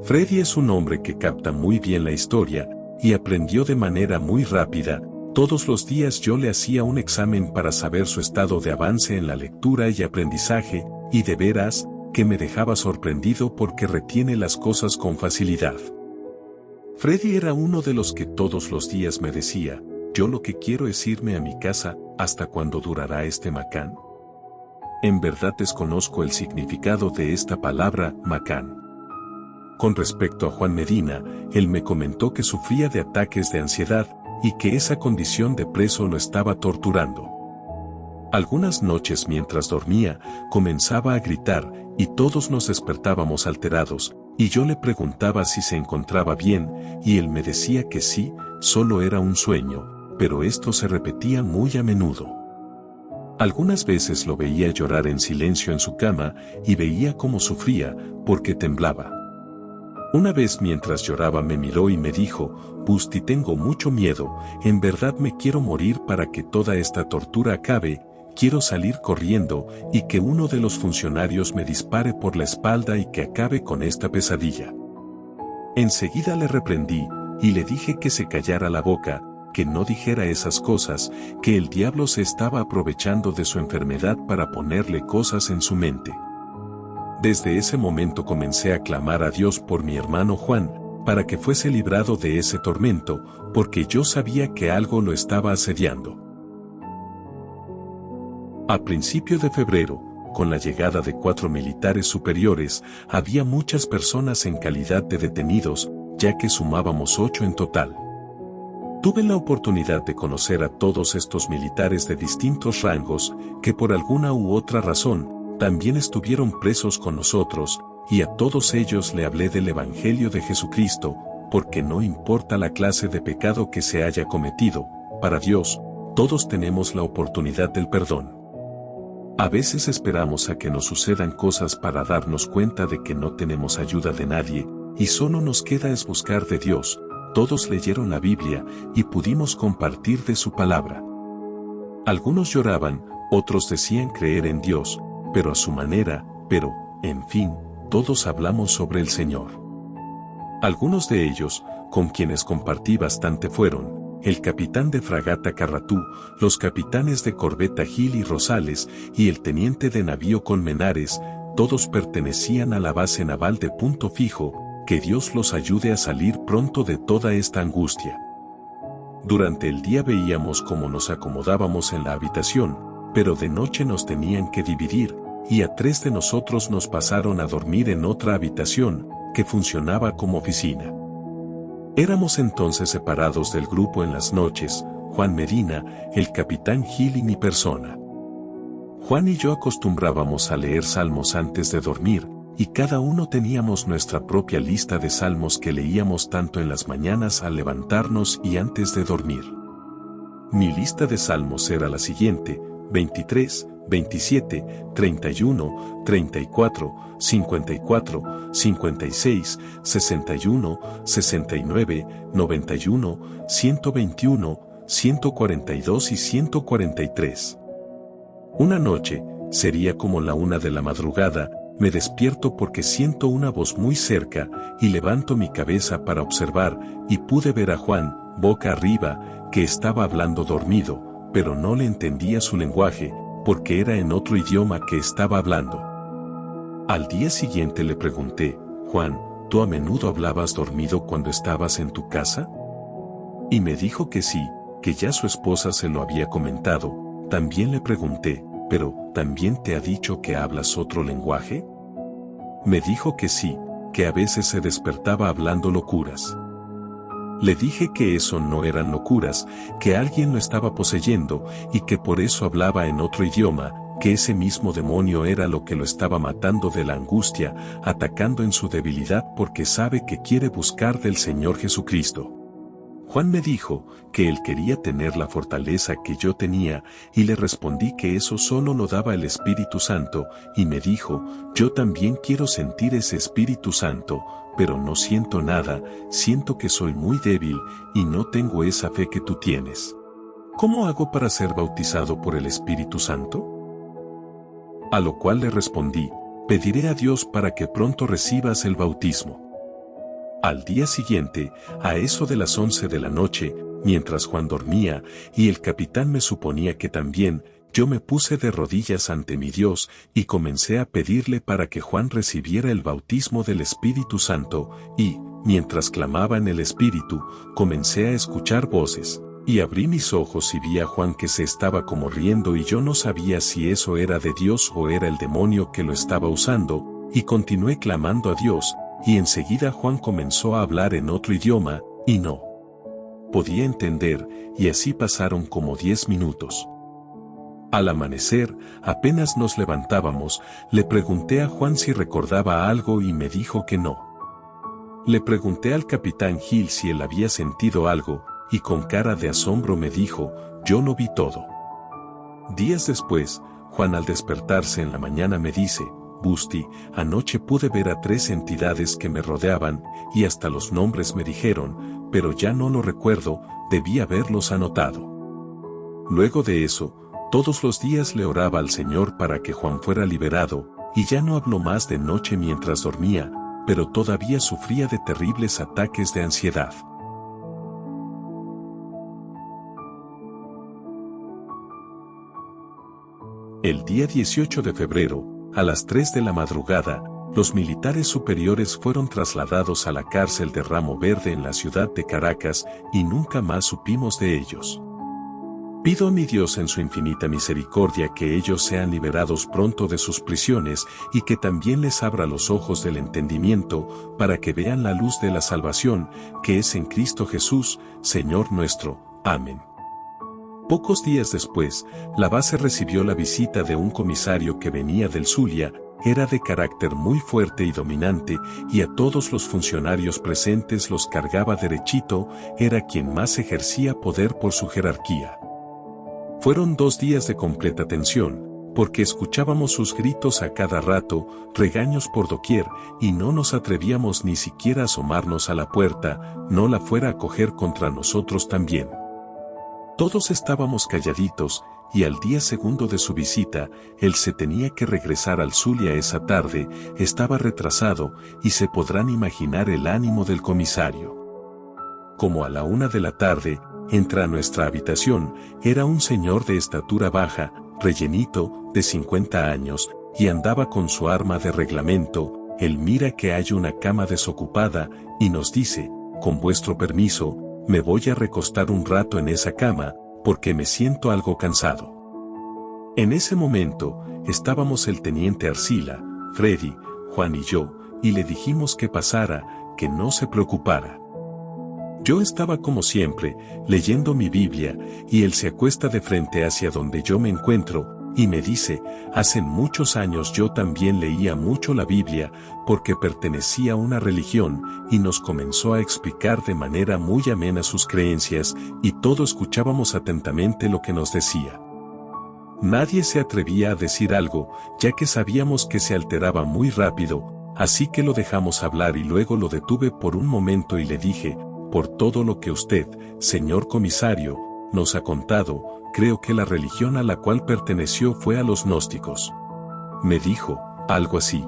Freddy es un hombre que capta muy bien la historia, y aprendió de manera muy rápida. Todos los días yo le hacía un examen para saber su estado de avance en la lectura y aprendizaje, y de veras, que me dejaba sorprendido porque retiene las cosas con facilidad. Freddy era uno de los que todos los días me decía, yo lo que quiero es irme a mi casa, ¿hasta cuándo durará este macán? En verdad desconozco el significado de esta palabra, macán. Con respecto a Juan Medina, él me comentó que sufría de ataques de ansiedad, y que esa condición de preso lo estaba torturando. Algunas noches mientras dormía, comenzaba a gritar, y todos nos despertábamos alterados, y yo le preguntaba si se encontraba bien, y él me decía que sí, solo era un sueño, pero esto se repetía muy a menudo. Algunas veces lo veía llorar en silencio en su cama, y veía cómo sufría, porque temblaba. Una vez mientras lloraba me miró y me dijo, Busti, tengo mucho miedo, en verdad me quiero morir para que toda esta tortura acabe, quiero salir corriendo y que uno de los funcionarios me dispare por la espalda y que acabe con esta pesadilla. Enseguida le reprendí y le dije que se callara la boca, que no dijera esas cosas, que el diablo se estaba aprovechando de su enfermedad para ponerle cosas en su mente. Desde ese momento comencé a clamar a Dios por mi hermano Juan, para que fuese librado de ese tormento, porque yo sabía que algo lo estaba asediando. A principio de febrero, con la llegada de 4 militares superiores, había muchas personas en calidad de detenidos, ya que sumábamos 8 en total. Tuve la oportunidad de conocer a todos estos militares de distintos rangos, que por alguna u otra razón, también estuvieron presos con nosotros, y a todos ellos le hablé del Evangelio de Jesucristo, porque no importa la clase de pecado que se haya cometido, para Dios, todos tenemos la oportunidad del perdón. A veces esperamos a que nos sucedan cosas para darnos cuenta de que no tenemos ayuda de nadie, y solo nos queda es buscar de Dios. Todos leyeron la Biblia, y pudimos compartir de su palabra. Algunos lloraban, otros decían creer en Dios, pero a su manera, pero, en fin, todos hablamos sobre el Señor. Algunos de ellos, con quienes compartí bastante fueron, el capitán de fragata Carratú, los capitanes de corbeta Gil y Rosales, y el teniente de navío Colmenares, todos pertenecían a la base naval de Punto Fijo, que Dios los ayude a salir pronto de toda esta angustia. Durante el día veíamos cómo nos acomodábamos en la habitación, pero de noche nos tenían que dividir, y a 3 de nosotros nos pasaron a dormir en otra habitación, que funcionaba como oficina. Éramos entonces separados del grupo en las noches, Juan Medina, el capitán Gil y mi persona. Juan y yo acostumbrábamos a leer salmos antes de dormir, y cada uno teníamos nuestra propia lista de salmos que leíamos tanto en las mañanas al levantarnos y antes de dormir. Mi lista de salmos era la siguiente: 23, 27, 31, 34, 54, 56, 61, 69, 91, 121, 142 y 143. Una noche, sería como la 1 de la madrugada, me despierto porque siento una voz muy cerca, y levanto mi cabeza para observar, y pude ver a Juan, boca arriba, que estaba hablando dormido, pero no le entendía su lenguaje, porque era en otro idioma que estaba hablando. Al día siguiente le pregunté, Juan, ¿tú a menudo hablabas dormido cuando estabas en tu casa? Y me dijo que sí, que ya su esposa se lo había comentado. También le pregunté, ¿pero también te ha dicho que hablas otro lenguaje? Me dijo que sí, que a veces se despertaba hablando locuras. Le dije que eso no eran locuras, que alguien lo estaba poseyendo, y que por eso hablaba en otro idioma, que ese mismo demonio era lo que lo estaba matando de la angustia, atacando en su debilidad porque sabe que quiere buscar del Señor Jesucristo. Juan me dijo que él quería tener la fortaleza que yo tenía, y le respondí que eso solo lo daba el Espíritu Santo, y me dijo, yo también quiero sentir ese Espíritu Santo, pero no siento nada, siento que soy muy débil, y no tengo esa fe que tú tienes. ¿Cómo hago para ser bautizado por el Espíritu Santo? A lo cual le respondí, pediré a Dios para que pronto recibas el bautismo. Al día siguiente, a eso de las 11 de la noche, mientras Juan dormía, y el capitán me suponía que también, yo me puse de rodillas ante mi Dios, y comencé a pedirle para que Juan recibiera el bautismo del Espíritu Santo, y, mientras clamaba en el Espíritu, comencé a escuchar voces, y abrí mis ojos y vi a Juan que se estaba como riendo y yo no sabía si eso era de Dios o era el demonio que lo estaba usando, y continué clamando a Dios, y enseguida Juan comenzó a hablar en otro idioma, y no podía entender, y así pasaron como 10 minutos. Al amanecer, apenas nos levantábamos, le pregunté a Juan si recordaba algo y me dijo que no. Le pregunté al capitán Gil si él había sentido algo, y con cara de asombro me dijo, yo lo vi todo. Días después, Juan al despertarse en la mañana me dice, Busti, anoche pude ver a 3 entidades que me rodeaban, y hasta los nombres me dijeron, pero ya no lo recuerdo, debí haberlos anotado. Luego de eso, todos los días le oraba al Señor para que Juan fuera liberado, y ya no habló más de noche mientras dormía, pero todavía sufría de terribles ataques de ansiedad. El día 18 de febrero, a las 3 de la madrugada, los militares superiores fueron trasladados a la cárcel de Ramo Verde en la ciudad de Caracas y nunca más supimos de ellos. Pido a mi Dios en su infinita misericordia que ellos sean liberados pronto de sus prisiones y que también les abra los ojos del entendimiento para que vean la luz de la salvación que es en Cristo Jesús, Señor nuestro. Amén. Pocos días después, la base recibió la visita de un comisario que venía del Zulia, era de carácter muy fuerte y dominante, y a todos los funcionarios presentes los cargaba derechito, era quien más ejercía poder por su jerarquía. Fueron 2 días de completa tensión, porque escuchábamos sus gritos a cada rato, regaños por doquier, y no nos atrevíamos ni siquiera a asomarnos a la puerta, no la fuera a coger contra nosotros también. Todos estábamos calladitos, y al día segundo de su visita, él se tenía que regresar al Zulia esa tarde, estaba retrasado, y se podrán imaginar el ánimo del comisario. Como a la 1 de la tarde, entra a nuestra habitación, era un señor de estatura baja, rellenito, de 50 años, y andaba con su arma de reglamento, él mira que hay una cama desocupada, y nos dice, con vuestro permiso, me voy a recostar un rato en esa cama, porque me siento algo cansado. En ese momento, estábamos el teniente Arcila, Freddy, Juan y yo, y le dijimos que pasara, que no se preocupara. Yo estaba como siempre, leyendo mi Biblia, y él se acuesta de frente hacia donde yo me encuentro, y me dice, hace muchos años yo también leía mucho la Biblia, porque pertenecía a una religión, y nos comenzó a explicar de manera muy amena sus creencias, y todos escuchábamos atentamente lo que nos decía. Nadie se atrevía a decir algo, ya que sabíamos que se alteraba muy rápido, así que lo dejamos hablar y luego lo detuve por un momento y le dije, por todo lo que usted, señor comisario, nos ha contado, creo que la religión a la cual perteneció fue a los gnósticos. Me dijo, algo así.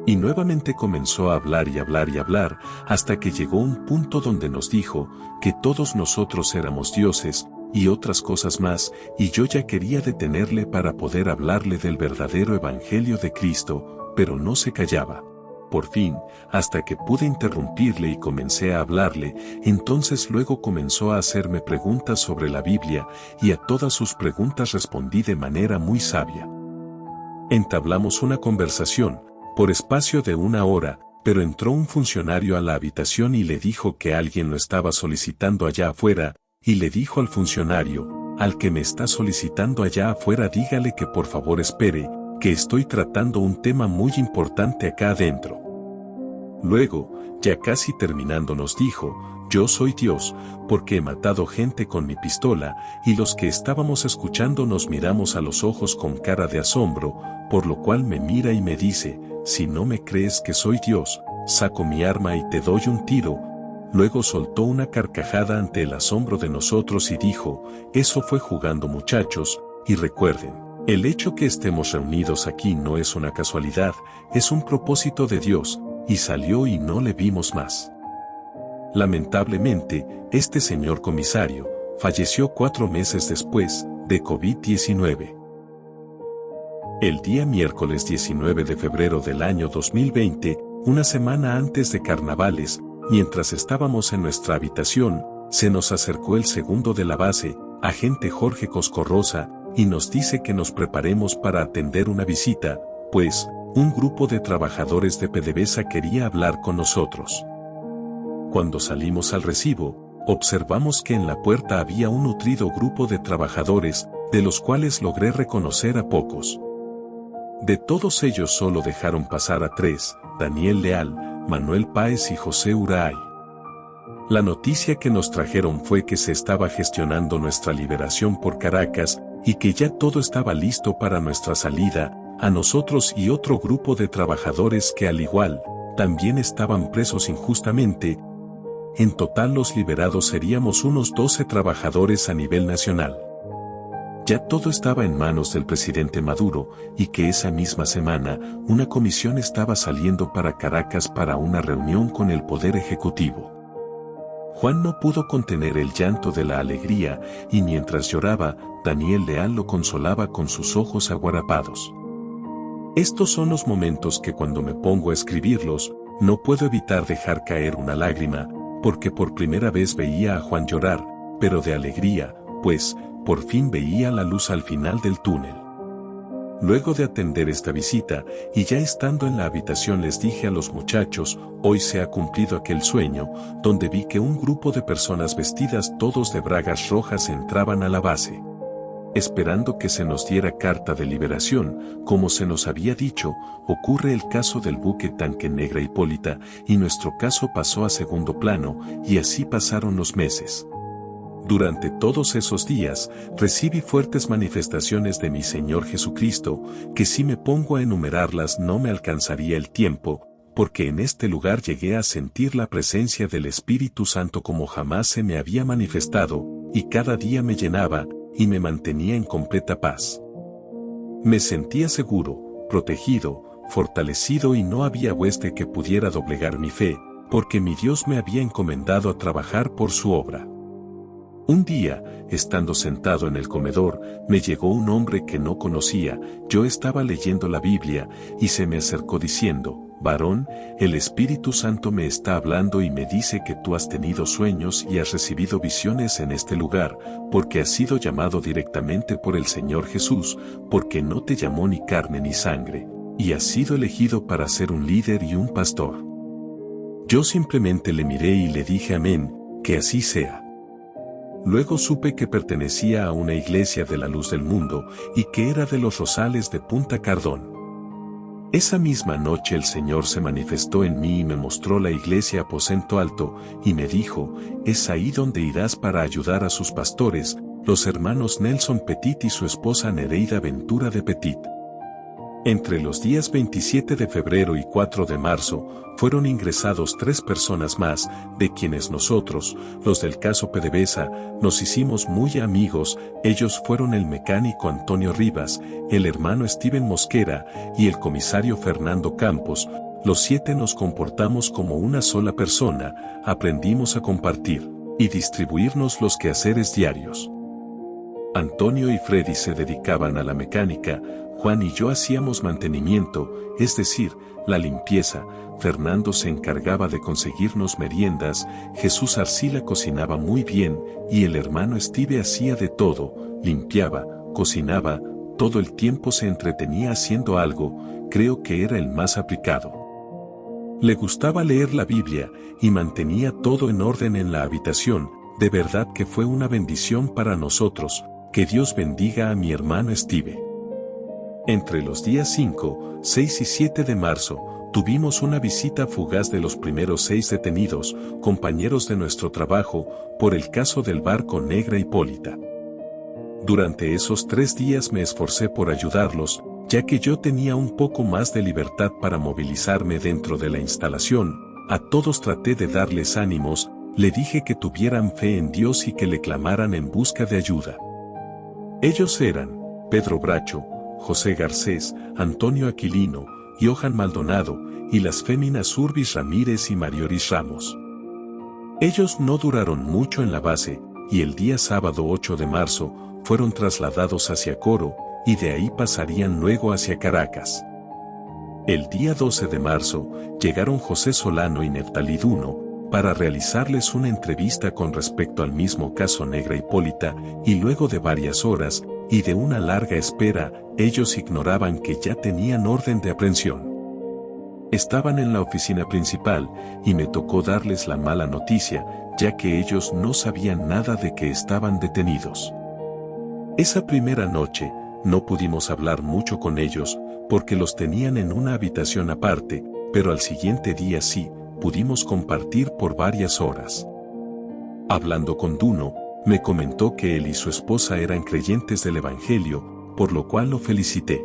Y nuevamente comenzó a hablar y hablar y hablar, hasta que llegó un punto donde nos dijo, que todos nosotros éramos dioses, y otras cosas más, y yo ya quería detenerle para poder hablarle del verdadero evangelio de Cristo, pero no se callaba. Por fin, hasta que pude interrumpirle y comencé a hablarle, entonces luego comenzó a hacerme preguntas sobre la Biblia, y a todas sus preguntas respondí de manera muy sabia. Entablamos una conversación, por espacio de 1 hora, pero entró un funcionario a la habitación y le dijo que alguien lo estaba solicitando allá afuera, y le dijo al funcionario, al que me está solicitando allá afuera dígale que por favor espere, que estoy tratando un tema muy importante acá adentro. Luego, ya casi terminando nos dijo, yo soy Dios, porque he matado gente con mi pistola, y los que estábamos escuchando nos miramos a los ojos con cara de asombro, por lo cual me mira y me dice, si no me crees que soy Dios, saco mi arma y te doy un tiro. Luego soltó una carcajada ante el asombro de nosotros y dijo, eso fue jugando muchachos, y recuerden, el hecho que estemos reunidos aquí no es una casualidad, es un propósito de Dios, y salió y no le vimos más. Lamentablemente, este señor comisario falleció 4 meses después de COVID-19. El día miércoles 19 de febrero del año 2020, una semana antes de carnavales, mientras estábamos en nuestra habitación, se nos acercó el segundo de la base, agente Jorge Coscorrosa, y nos dice que nos preparemos para atender una visita, pues, un grupo de trabajadores de PDVSA quería hablar con nosotros. Cuando salimos al recibo, observamos que en la puerta había un nutrido grupo de trabajadores, de los cuales logré reconocer a pocos. De todos ellos solo dejaron pasar a 3, Daniel Leal, Manuel Páez y José Uraay. La noticia que nos trajeron fue que se estaba gestionando nuestra liberación por Caracas y que ya todo estaba listo para nuestra salida, a nosotros y otro grupo de trabajadores que al igual, también estaban presos injustamente. En total los liberados seríamos unos 12 trabajadores a nivel nacional. Ya todo estaba en manos del presidente Maduro y que esa misma semana una comisión estaba saliendo para Caracas para una reunión con el Poder Ejecutivo. Juan no pudo contener el llanto de la alegría y mientras lloraba, Daniel Leal lo consolaba con sus ojos aguarapados. Estos son los momentos que cuando me pongo a escribirlos, no puedo evitar dejar caer una lágrima, porque por primera vez veía a Juan llorar, pero de alegría, pues, por fin veía la luz al final del túnel. Luego de atender esta visita, y ya estando en la habitación les dije a los muchachos, hoy se ha cumplido aquel sueño, donde vi que un grupo de personas vestidas todos de bragas rojas entraban a la base. Esperando que se nos diera carta de liberación, como se nos había dicho, ocurre el caso del buque tanque Negra Hipólita, y nuestro caso pasó a segundo plano, y así pasaron los meses. Durante todos esos días, recibí fuertes manifestaciones de mi Señor Jesucristo, que si me pongo a enumerarlas no me alcanzaría el tiempo, porque en este lugar llegué a sentir la presencia del Espíritu Santo como jamás se me había manifestado, y cada día me llenaba, y me mantenía en completa paz. Me sentía seguro, protegido, fortalecido y no había hueste que pudiera doblegar mi fe, porque mi Dios me había encomendado a trabajar por su obra. Un día, estando sentado en el comedor, me llegó un hombre que no conocía, yo estaba leyendo la Biblia, y se me acercó diciendo, varón, el Espíritu Santo me está hablando y me dice que tú has tenido sueños y has recibido visiones en este lugar, porque has sido llamado directamente por el Señor Jesús, porque no te llamó ni carne ni sangre, y has sido elegido para ser un líder y un pastor. Yo simplemente le miré y le dije amén, que así sea. Luego supe que pertenecía a una iglesia de la luz del mundo y que era de los Rosales de Punta Cardón. Esa misma noche el Señor se manifestó en mí y me mostró la iglesia Aposento Alto y me dijo, es ahí donde irás para ayudar a sus pastores, los hermanos Nelson Petit y su esposa Nereida Ventura de Petit. Entre los días 27 de febrero y 4 de marzo, fueron ingresados 3 personas más, de quienes nosotros, los del caso PDVSA, nos hicimos muy amigos. Ellos fueron el mecánico Antonio Rivas, el hermano Steven Mosquera y el comisario Fernando Campos. Los 7 nos comportamos como una sola persona, aprendimos a compartir y distribuirnos los quehaceres diarios. Antonio y Freddy se dedicaban a la mecánica, Juan y yo hacíamos mantenimiento, es decir, la limpieza, Fernando se encargaba de conseguirnos meriendas, Jesús Arcila cocinaba muy bien, y el hermano Steve hacía de todo, limpiaba, cocinaba, todo el tiempo se entretenía haciendo algo, creo que era el más aplicado. Le gustaba leer la Biblia, y mantenía todo en orden en la habitación, de verdad que fue una bendición para nosotros, que Dios bendiga a mi hermano Steve. Entre los días 5, 6 y 7 de marzo, tuvimos una visita fugaz de los primeros 6 detenidos, compañeros de nuestro trabajo, por el caso del barco Negra Hipólita. Durante esos 3 días me esforcé por ayudarlos, ya que yo tenía un poco más de libertad para movilizarme dentro de la instalación. A todos traté de darles ánimos, le dije que tuvieran fe en Dios y que le clamaran en busca de ayuda. Ellos eran Pedro Bracho, José Garcés, Antonio Aquilino, Johan Maldonado, y las féminas Urbis Ramírez y Marioris Ramos. Ellos no duraron mucho en la base, y el día sábado 8 de marzo, fueron trasladados hacia Coro, y de ahí pasarían luego hacia Caracas. El día 12 de marzo, llegaron José Solano y Neftalí Duno, para realizarles una entrevista con respecto al mismo caso Negra Hipólita, y luego de varias horas, y de una larga espera, ellos ignoraban que ya tenían orden de aprehensión. Estaban en la oficina principal, y me tocó darles la mala noticia, ya que ellos no sabían nada de que estaban detenidos. Esa primera noche, no pudimos hablar mucho con ellos, porque los tenían en una habitación aparte, pero al siguiente día sí, pudimos compartir por varias horas. Hablando con Duno, me comentó que él y su esposa eran creyentes del Evangelio, por lo cual lo felicité.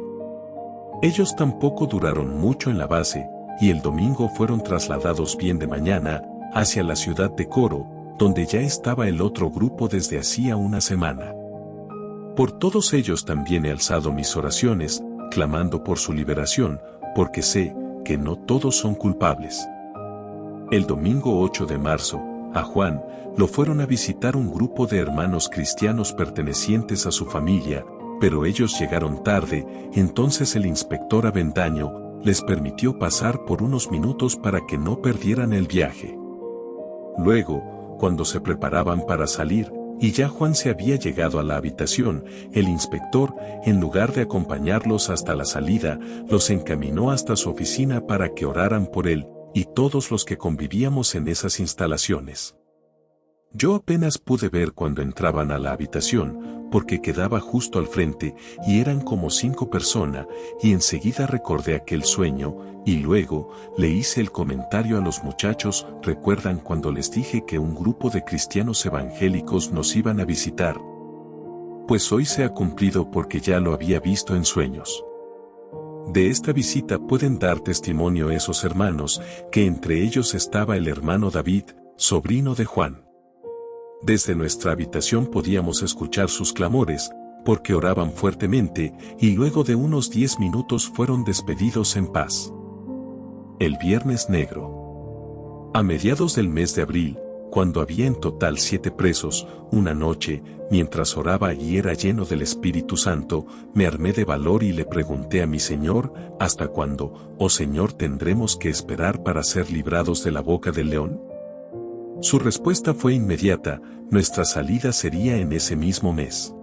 Ellos tampoco duraron mucho en la base, y el domingo fueron trasladados bien de mañana, hacia la ciudad de Coro, donde ya estaba el otro grupo desde hacía una semana. Por todos ellos también he alzado mis oraciones, clamando por su liberación, porque sé que no todos son culpables. El domingo 8 de marzo, a Juan, lo fueron a visitar un grupo de hermanos cristianos pertenecientes a su familia, pero ellos llegaron tarde, entonces el inspector Avendaño les permitió pasar por unos minutos para que no perdieran el viaje. Luego, cuando se preparaban para salir, y ya Juan se había llegado a la habitación, el inspector, en lugar de acompañarlos hasta la salida, los encaminó hasta su oficina para que oraran por él, y todos los que convivíamos en esas instalaciones. Yo apenas pude ver cuando entraban a la habitación, porque quedaba justo al frente, y eran como 5 personas, y enseguida recordé aquel sueño, y luego le hice el comentario a los muchachos. ¿Recuerdan cuando les dije que un grupo de cristianos evangélicos nos iban a visitar? Pues hoy se ha cumplido porque ya lo había visto en sueños. De esta visita pueden dar testimonio esos hermanos, que entre ellos estaba el hermano David, sobrino de Juan. Desde nuestra habitación podíamos escuchar sus clamores, porque oraban fuertemente, y luego de unos 10 minutos fueron despedidos en paz. El Viernes Negro. A mediados del mes de abril, cuando había en total 7 presos, una noche, mientras oraba y era lleno del Espíritu Santo, me armé de valor y le pregunté a mi Señor, ¿hasta cuándo, oh Señor, tendremos que esperar para ser librados de la boca del león? Su respuesta fue inmediata: nuestra salida sería en ese mismo mes.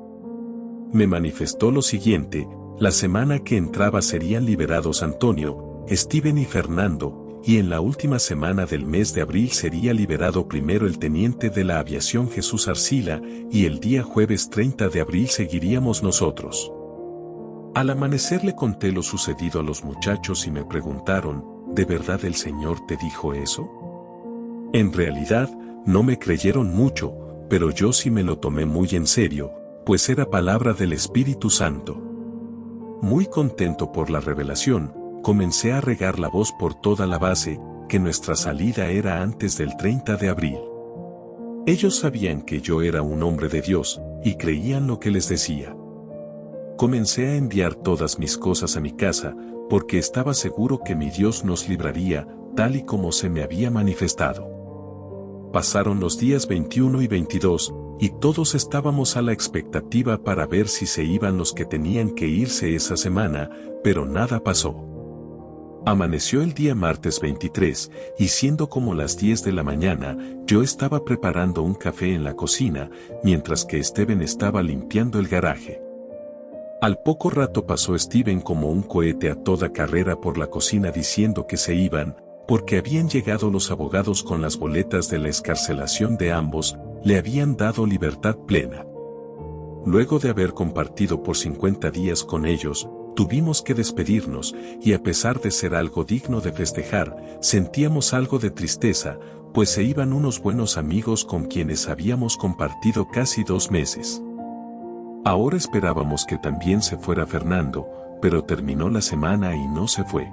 Me manifestó lo siguiente: la semana que entraba serían liberados Antonio, Steven y Fernando, y en la última semana del mes de abril sería liberado primero el teniente de la aviación Jesús Arcila, y el día jueves 30 de abril seguiríamos nosotros. Al amanecer le conté lo sucedido a los muchachos y me preguntaron: ¿de verdad el Señor te dijo eso? En realidad, no me creyeron mucho, pero yo sí me lo tomé muy en serio, pues era palabra del Espíritu Santo. Muy contento por la revelación, comencé a regar la voz por toda la base, que nuestra salida era antes del 30 de abril. Ellos sabían que yo era un hombre de Dios, y creían lo que les decía. Comencé a enviar todas mis cosas a mi casa, porque estaba seguro que mi Dios nos libraría, tal y como se me había manifestado. Pasaron los días 21 y 22, y todos estábamos a la expectativa para ver si se iban los que tenían que irse esa semana, pero nada pasó. Amaneció el día martes 23, y siendo como las 10 de la mañana, yo estaba preparando un café en la cocina, mientras que Steven estaba limpiando el garaje. Al poco rato pasó Steven como un cohete a toda carrera por la cocina diciendo que se iban, porque habían llegado los abogados con las boletas de la excarcelación de ambos, le habían dado libertad plena. Luego de haber compartido por 50 días con ellos, tuvimos que despedirnos, y a pesar de ser algo digno de festejar, sentíamos algo de tristeza, pues se iban unos buenos amigos con quienes habíamos compartido casi 2 meses. Ahora esperábamos que también se fuera Fernando, pero terminó la semana y no se fue.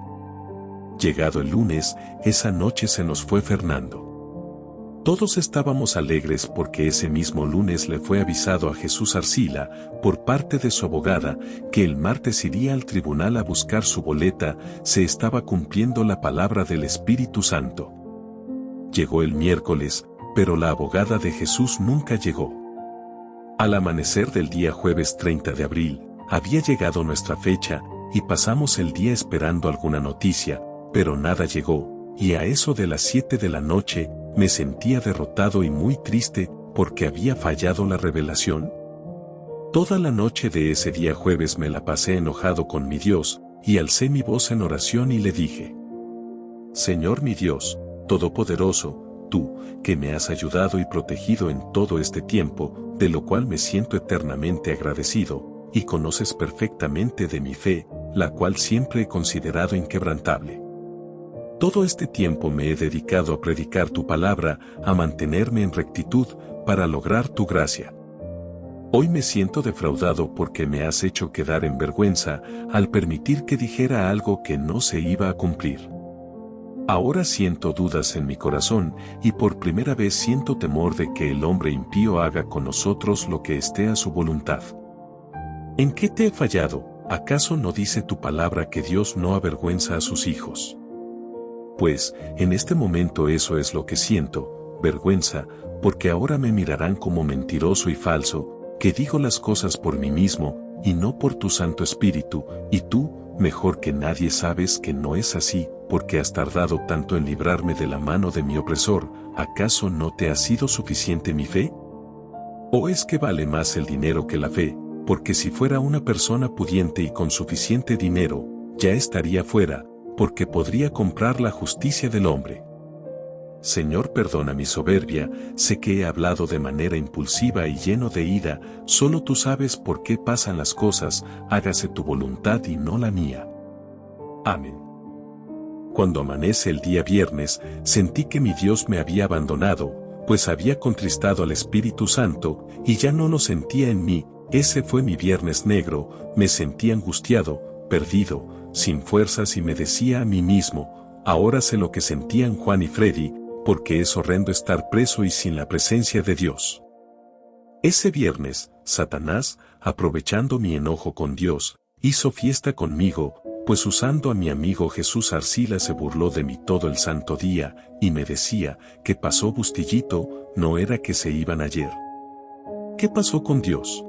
Llegado el lunes, esa noche se nos fue Fernando. Todos estábamos alegres porque ese mismo lunes le fue avisado a Jesús Arcila, por parte de su abogada, que el martes iría al tribunal a buscar su boleta. Se estaba cumpliendo la palabra del Espíritu Santo. Llegó el miércoles, pero la abogada de Jesús nunca llegó. Al amanecer del día jueves 30 de abril, había llegado nuestra fecha, y pasamos el día esperando alguna noticia, pero nada llegó, y a eso de las 7 de la noche, me sentía derrotado y muy triste, porque había fallado la revelación. Toda la noche de ese día jueves me la pasé enojado con mi Dios, y alcé mi voz en oración y le dije: Señor mi Dios, Todopoderoso, tú, que me has ayudado y protegido en todo este tiempo, de lo cual me siento eternamente agradecido, y conoces perfectamente de mi fe, la cual siempre he considerado inquebrantable. Todo este tiempo me he dedicado a predicar tu palabra, a mantenerme en rectitud, para lograr tu gracia. Hoy me siento defraudado porque me has hecho quedar en vergüenza al permitir que dijera algo que no se iba a cumplir. Ahora siento dudas en mi corazón y por primera vez siento temor de que el hombre impío haga con nosotros lo que esté a su voluntad. ¿En qué te he fallado? ¿Acaso no dice tu palabra que Dios no avergüenza a sus hijos? Pues, en este momento eso es lo que siento, vergüenza, porque ahora me mirarán como mentiroso y falso, que digo las cosas por mí mismo, y no por tu Santo Espíritu, y tú, mejor que nadie sabes que no es así, porque has tardado tanto en librarme de la mano de mi opresor, ¿acaso no te ha sido suficiente mi fe? ¿O es que vale más el dinero que la fe? Porque si fuera una persona pudiente y con suficiente dinero, ya estaría fuera, porque podría comprar la justicia del hombre. Señor, perdona mi soberbia, sé que he hablado de manera impulsiva y lleno de ira, solo tú sabes por qué pasan las cosas, hágase tu voluntad y no la mía. Amén. Cuando amanece el día viernes, sentí que mi Dios me había abandonado, pues había contristado al Espíritu Santo, y ya no lo sentía en mí. Ese fue mi viernes negro, me sentí angustiado, perdido, sin fuerzas y me decía a mí mismo, ahora sé lo que sentían Juan y Freddy, porque es horrendo estar preso y sin la presencia de Dios. Ese viernes, Satanás, aprovechando mi enojo con Dios, hizo fiesta conmigo, pues usando a mi amigo Jesús Arcila se burló de mí todo el santo día, y me decía, ¿qué pasó Bustillito? No era que se iban ayer. ¿Qué pasó con Dios?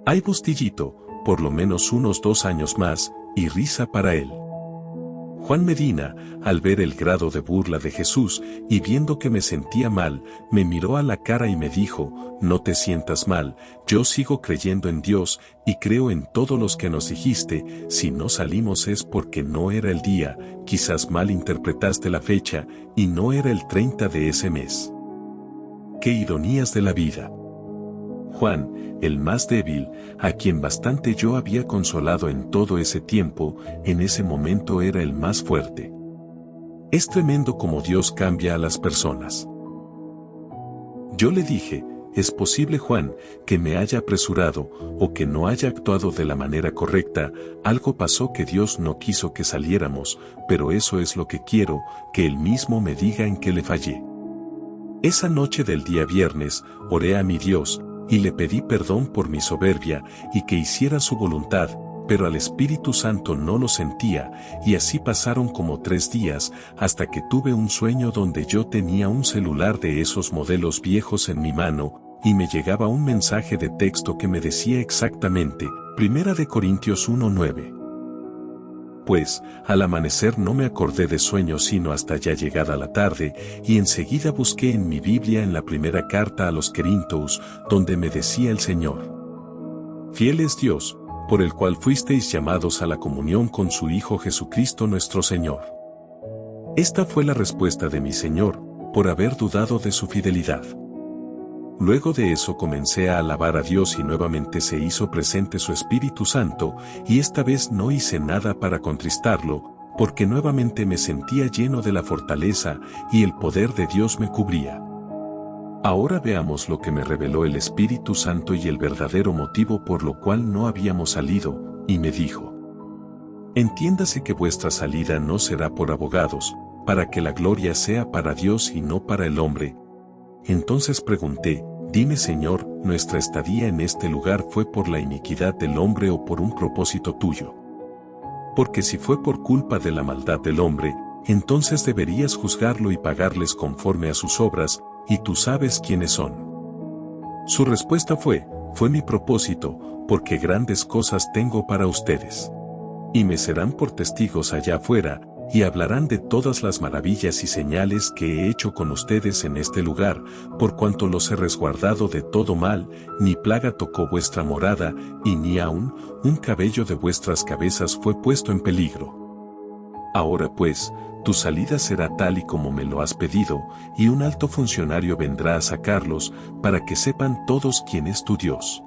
Ay Bustillito, por lo menos unos 2 años más, y risa para él. Juan Medina, al ver el grado de burla de Jesús, y viendo que me sentía mal, me miró a la cara y me dijo, no te sientas mal, yo sigo creyendo en Dios, y creo en todos los que nos dijiste, si no salimos es porque no era el día, quizás mal interpretaste la fecha, y no era el 30 de ese mes. ¡Qué ironías de la vida! Juan, el más débil, a quien bastante yo había consolado en todo ese tiempo, en ese momento era el más fuerte. Es tremendo cómo Dios cambia a las personas. Yo le dije, es posible Juan, que me haya apresurado, o que no haya actuado de la manera correcta, algo pasó que Dios no quiso que saliéramos, pero eso es lo que quiero, que Él mismo me diga en qué le fallé. Esa noche del día viernes, oré a mi Dios, y le pedí perdón por mi soberbia, y que hiciera su voluntad, pero al Espíritu Santo no lo sentía, y así pasaron como 3 días, hasta que tuve un sueño donde yo tenía un celular de esos modelos viejos en mi mano, y me llegaba un mensaje de texto que me decía exactamente, 1 Corintios 1:9. Pues, al amanecer no me acordé de sueño sino hasta ya llegada la tarde, y enseguida busqué en mi Biblia en la primera carta a los Corintios, donde me decía el Señor: Fiel es Dios, por el cual fuisteis llamados a la comunión con su Hijo Jesucristo nuestro Señor. Esta fue la respuesta de mi Señor, por haber dudado de su fidelidad. Luego de eso comencé a alabar a Dios y nuevamente se hizo presente su Espíritu Santo, y esta vez no hice nada para contristarlo, porque nuevamente me sentía lleno de la fortaleza y el poder de Dios me cubría. Ahora veamos lo que me reveló el Espíritu Santo y el verdadero motivo por lo cual no habíamos salido, y me dijo: entiéndase que vuestra salida no será por abogados, para que la gloria sea para Dios y no para el hombre. Entonces pregunté: dime Señor, ¿nuestra estadía en este lugar fue por la iniquidad del hombre o por un propósito tuyo? Porque si fue por culpa de la maldad del hombre, entonces deberías juzgarlo y pagarles conforme a sus obras, y tú sabes quiénes son. Su respuesta fue mi propósito, porque grandes cosas tengo para ustedes. Y me serán por testigos allá afuera, y hablarán de todas las maravillas y señales que he hecho con ustedes en este lugar, por cuanto los he resguardado de todo mal, ni plaga tocó vuestra morada, y ni aun un cabello de vuestras cabezas fue puesto en peligro. Ahora pues, tu salida será tal y como me lo has pedido, y un alto funcionario vendrá a sacarlos, para que sepan todos quién es tu Dios.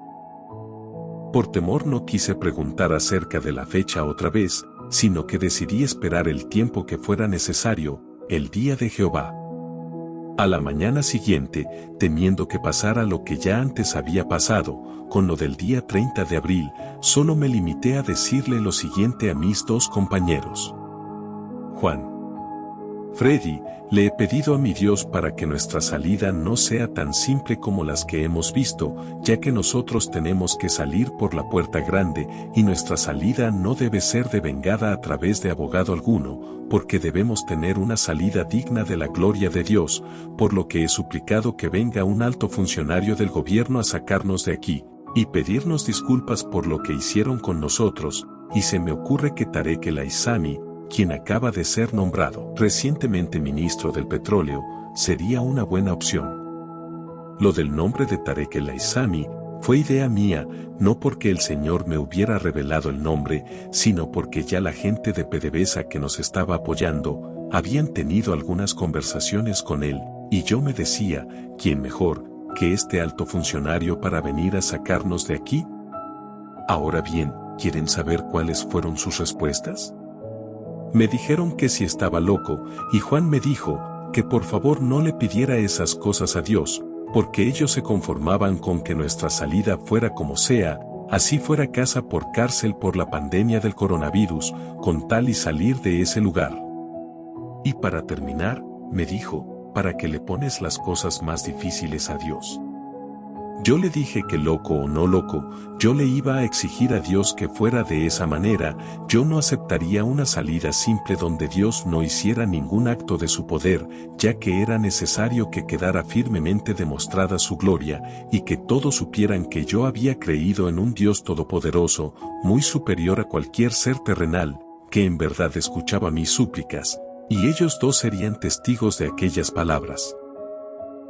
Por temor no quise preguntar acerca de la fecha otra vez, sino que decidí esperar el tiempo que fuera necesario, el día de Jehová. A la mañana siguiente, temiendo que pasara lo que ya antes había pasado, con lo del día 30 de abril, solo me limité a decirle lo siguiente a mis dos compañeros. Juan. Freddy, le he pedido a mi Dios para que nuestra salida no sea tan simple como las que hemos visto, ya que nosotros tenemos que salir por la puerta grande, y nuestra salida no debe ser devengada a través de abogado alguno, porque debemos tener una salida digna de la gloria de Dios, por lo que he suplicado que venga un alto funcionario del gobierno a sacarnos de aquí, y pedirnos disculpas por lo que hicieron con nosotros, y se me ocurre que Tarek El Aissami, quien acaba de ser nombrado recientemente ministro del petróleo, sería una buena opción. Lo del nombre de Tarek El Aissami fue idea mía, no porque el Señor me hubiera revelado el nombre, sino porque ya la gente de PDVSA que nos estaba apoyando, habían tenido algunas conversaciones con él, y yo me decía, ¿quién mejor que este alto funcionario para venir a sacarnos de aquí? Ahora bien, ¿quieren saber cuáles fueron sus respuestas? Me dijeron que si estaba loco, y Juan me dijo que por favor no le pidiera esas cosas a Dios, porque ellos se conformaban con que nuestra salida fuera como sea, así fuera casa por cárcel por la pandemia del coronavirus, con tal y salir de ese lugar. Y para terminar, me dijo, ¿para qué le pones las cosas más difíciles a Dios? Yo le dije que loco o no loco, yo le iba a exigir a Dios que fuera de esa manera, yo no aceptaría una salida simple donde Dios no hiciera ningún acto de su poder, ya que era necesario que quedara firmemente demostrada su gloria, y que todos supieran que yo había creído en un Dios todopoderoso, muy superior a cualquier ser terrenal, que en verdad escuchaba mis súplicas, y ellos dos serían testigos de aquellas palabras.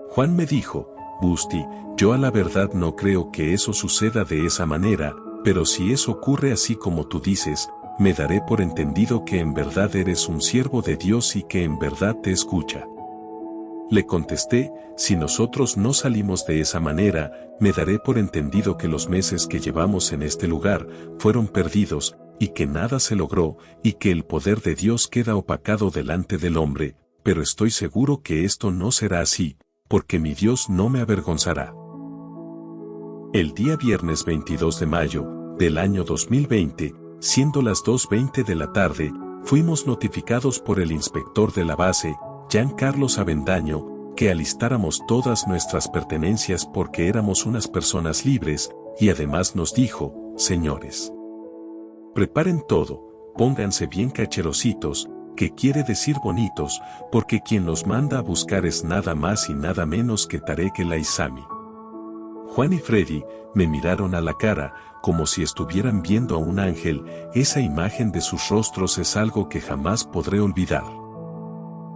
Juan me dijo, Busti, yo a la verdad no creo que eso suceda de esa manera, pero si eso ocurre así como tú dices, me daré por entendido que en verdad eres un siervo de Dios y que en verdad te escucha. Le contesté, si nosotros no salimos de esa manera, me daré por entendido que los meses que llevamos en este lugar fueron perdidos, y que nada se logró, y que el poder de Dios queda opacado delante del hombre, pero estoy seguro que esto no será así, porque mi Dios no me avergonzará. El día viernes 22 de mayo del año 2020, siendo las 2:20 de la tarde, fuimos notificados por el inspector de la base, Jean Carlos Avendaño, que alistáramos todas nuestras pertenencias porque éramos unas personas libres, y además nos dijo, señores, preparen todo, pónganse bien cacherositos, que quiere decir bonitos, porque quien los manda a buscar es nada más y nada menos que Tarek El Aissami. Juan y Freddy me miraron a la cara, como si estuvieran viendo a un ángel, esa imagen de sus rostros es algo que jamás podré olvidar.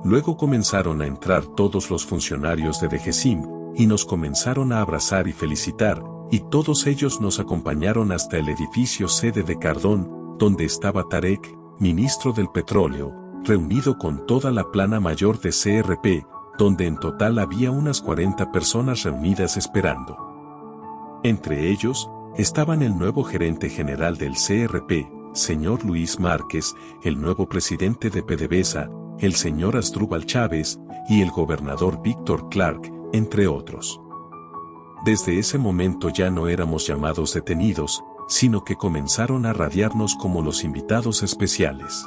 Luego comenzaron a entrar todos los funcionarios de DGCIM, y nos comenzaron a abrazar y felicitar, y todos ellos nos acompañaron hasta el edificio sede de Cardón, donde estaba Tarek, ministro del petróleo, reunido con toda la plana mayor de CRP, donde en total había unas 40 personas reunidas esperando. Entre ellos, estaban el nuevo gerente general del CRP, señor Luis Márquez, el nuevo presidente de PDVSA, el señor Asdrúbal Chávez, y el gobernador Víctor Clark, entre otros. Desde ese momento ya no éramos llamados detenidos, sino que comenzaron a radiarnos como los invitados especiales.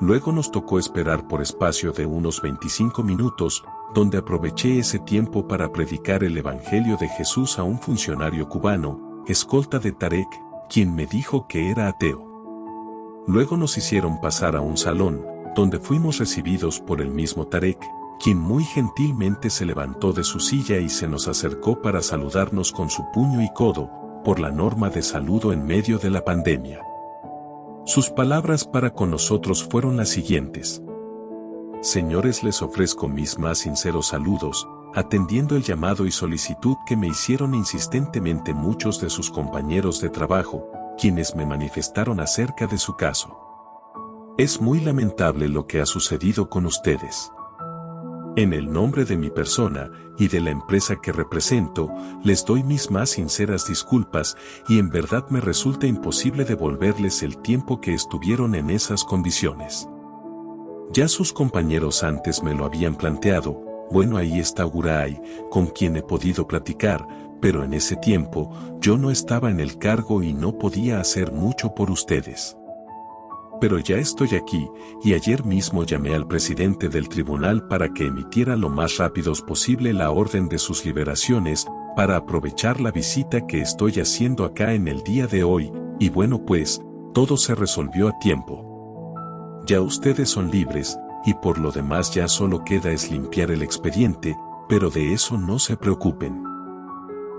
Luego nos tocó esperar por espacio de unos 25 minutos, donde aproveché ese tiempo para predicar el Evangelio de Jesús a un funcionario cubano, escolta de Tarek, quien me dijo que era ateo. Luego nos hicieron pasar a un salón, donde fuimos recibidos por el mismo Tarek, quien muy gentilmente se levantó de su silla y se nos acercó para saludarnos con su puño y codo, por la norma de saludo en medio de la pandemia. Sus palabras para con nosotros fueron las siguientes. Señores, les ofrezco mis más sinceros saludos, atendiendo el llamado y solicitud que me hicieron insistentemente muchos de sus compañeros de trabajo, quienes me manifestaron acerca de su caso. Es muy lamentable lo que ha sucedido con ustedes. En el nombre de mi persona y de la empresa que represento, les doy mis más sinceras disculpas y en verdad me resulta imposible devolverles el tiempo que estuvieron en esas condiciones. Ya sus compañeros antes me lo habían planteado. Bueno, ahí está Uray, con quien he podido platicar, pero en ese tiempo yo no estaba en el cargo y no podía hacer mucho por ustedes. Pero ya estoy aquí, y ayer mismo llamé al presidente del tribunal para que emitiera lo más rápido posible la orden de sus liberaciones, para aprovechar la visita que estoy haciendo acá en el día de hoy, y bueno pues, todo se resolvió a tiempo. Ya ustedes son libres, y por lo demás ya solo queda es limpiar el expediente, pero de eso no se preocupen.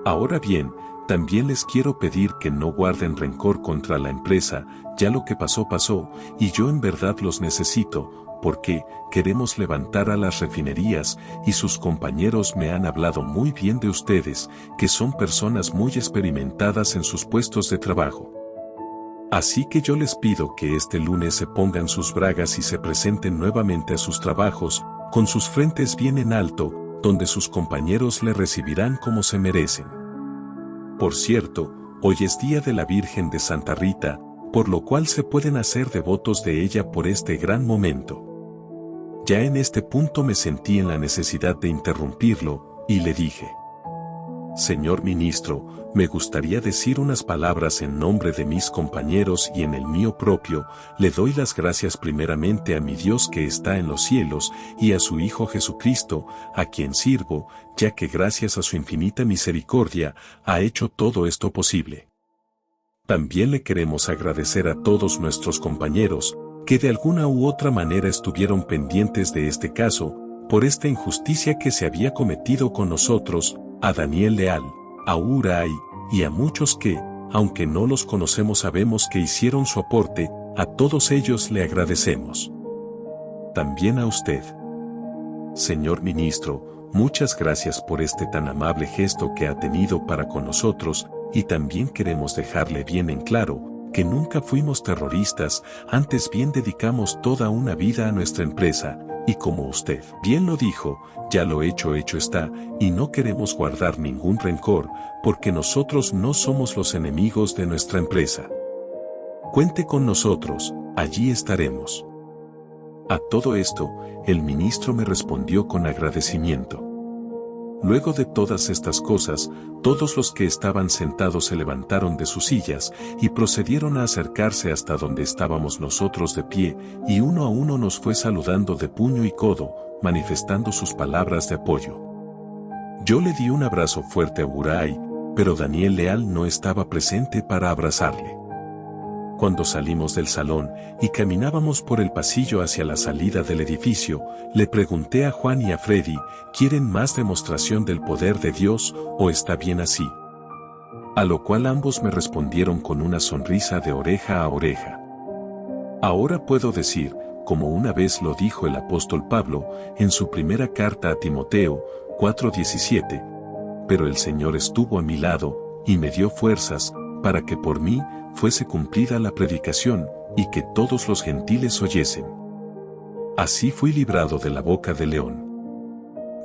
Ahora bien, también les quiero pedir que no guarden rencor contra la empresa, ya lo que pasó pasó, y yo en verdad los necesito, porque queremos levantar a las refinerías, y sus compañeros me han hablado muy bien de ustedes, que son personas muy experimentadas en sus puestos de trabajo. Así que yo les pido que este lunes se pongan sus bragas y se presenten nuevamente a sus trabajos, con sus frentes bien en alto, donde sus compañeros le recibirán como se merecen. Por cierto, hoy es día de la Virgen de Santa Rita, por lo cual se pueden hacer devotos de ella por este gran momento. Ya en este punto me sentí en la necesidad de interrumpirlo, y le dije: Señor ministro, me gustaría decir unas palabras en nombre de mis compañeros y en el mío propio. Le doy las gracias primeramente a mi Dios que está en los cielos y a su Hijo Jesucristo, a quien sirvo, ya que gracias a su infinita misericordia, ha hecho todo esto posible. También le queremos agradecer a todos nuestros compañeros, que de alguna u otra manera estuvieron pendientes de este caso, por esta injusticia que se había cometido con nosotros, a Daniel Leal, a Uray, y a muchos que, aunque no los conocemos, sabemos que hicieron su aporte. A todos ellos le agradecemos. También a usted, señor ministro, muchas gracias por este tan amable gesto que ha tenido para con nosotros, y también queremos dejarle bien en claro, que nunca fuimos terroristas, antes bien dedicamos toda una vida a nuestra empresa, y como usted bien lo dijo, ya lo hecho está, y no queremos guardar ningún rencor, porque nosotros no somos los enemigos de nuestra empresa. Cuente con nosotros, allí estaremos. A todo esto, el ministro me respondió con agradecimiento. Luego de todas estas cosas, todos los que estaban sentados se levantaron de sus sillas y procedieron a acercarse hasta donde estábamos nosotros de pie, y uno a uno nos fue saludando de puño y codo, manifestando sus palabras de apoyo. Yo le di un abrazo fuerte a Uray, pero Daniel Leal no estaba presente para abrazarle. Cuando salimos del salón y caminábamos por el pasillo hacia la salida del edificio, le pregunté a Juan y a Freddy: ¿quieren más demostración del poder de Dios o está bien así? A lo cual ambos me respondieron con una sonrisa de oreja a oreja. Ahora puedo decir, como una vez lo dijo el apóstol Pablo en su primera carta a Timoteo 4:17, pero el Señor estuvo a mi lado y me dio fuerzas para que por mí fuese cumplida la predicación, y que todos los gentiles oyesen. Así fui librado de la boca del león.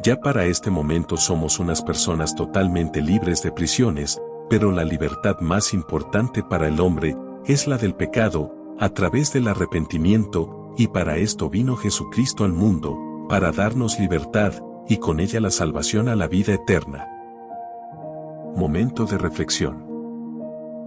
Ya para este momento somos unas personas totalmente libres de prisiones, pero la libertad más importante para el hombre es la del pecado, a través del arrepentimiento, y para esto vino Jesucristo al mundo, para darnos libertad, y con ella la salvación a la vida eterna. Momento de reflexión.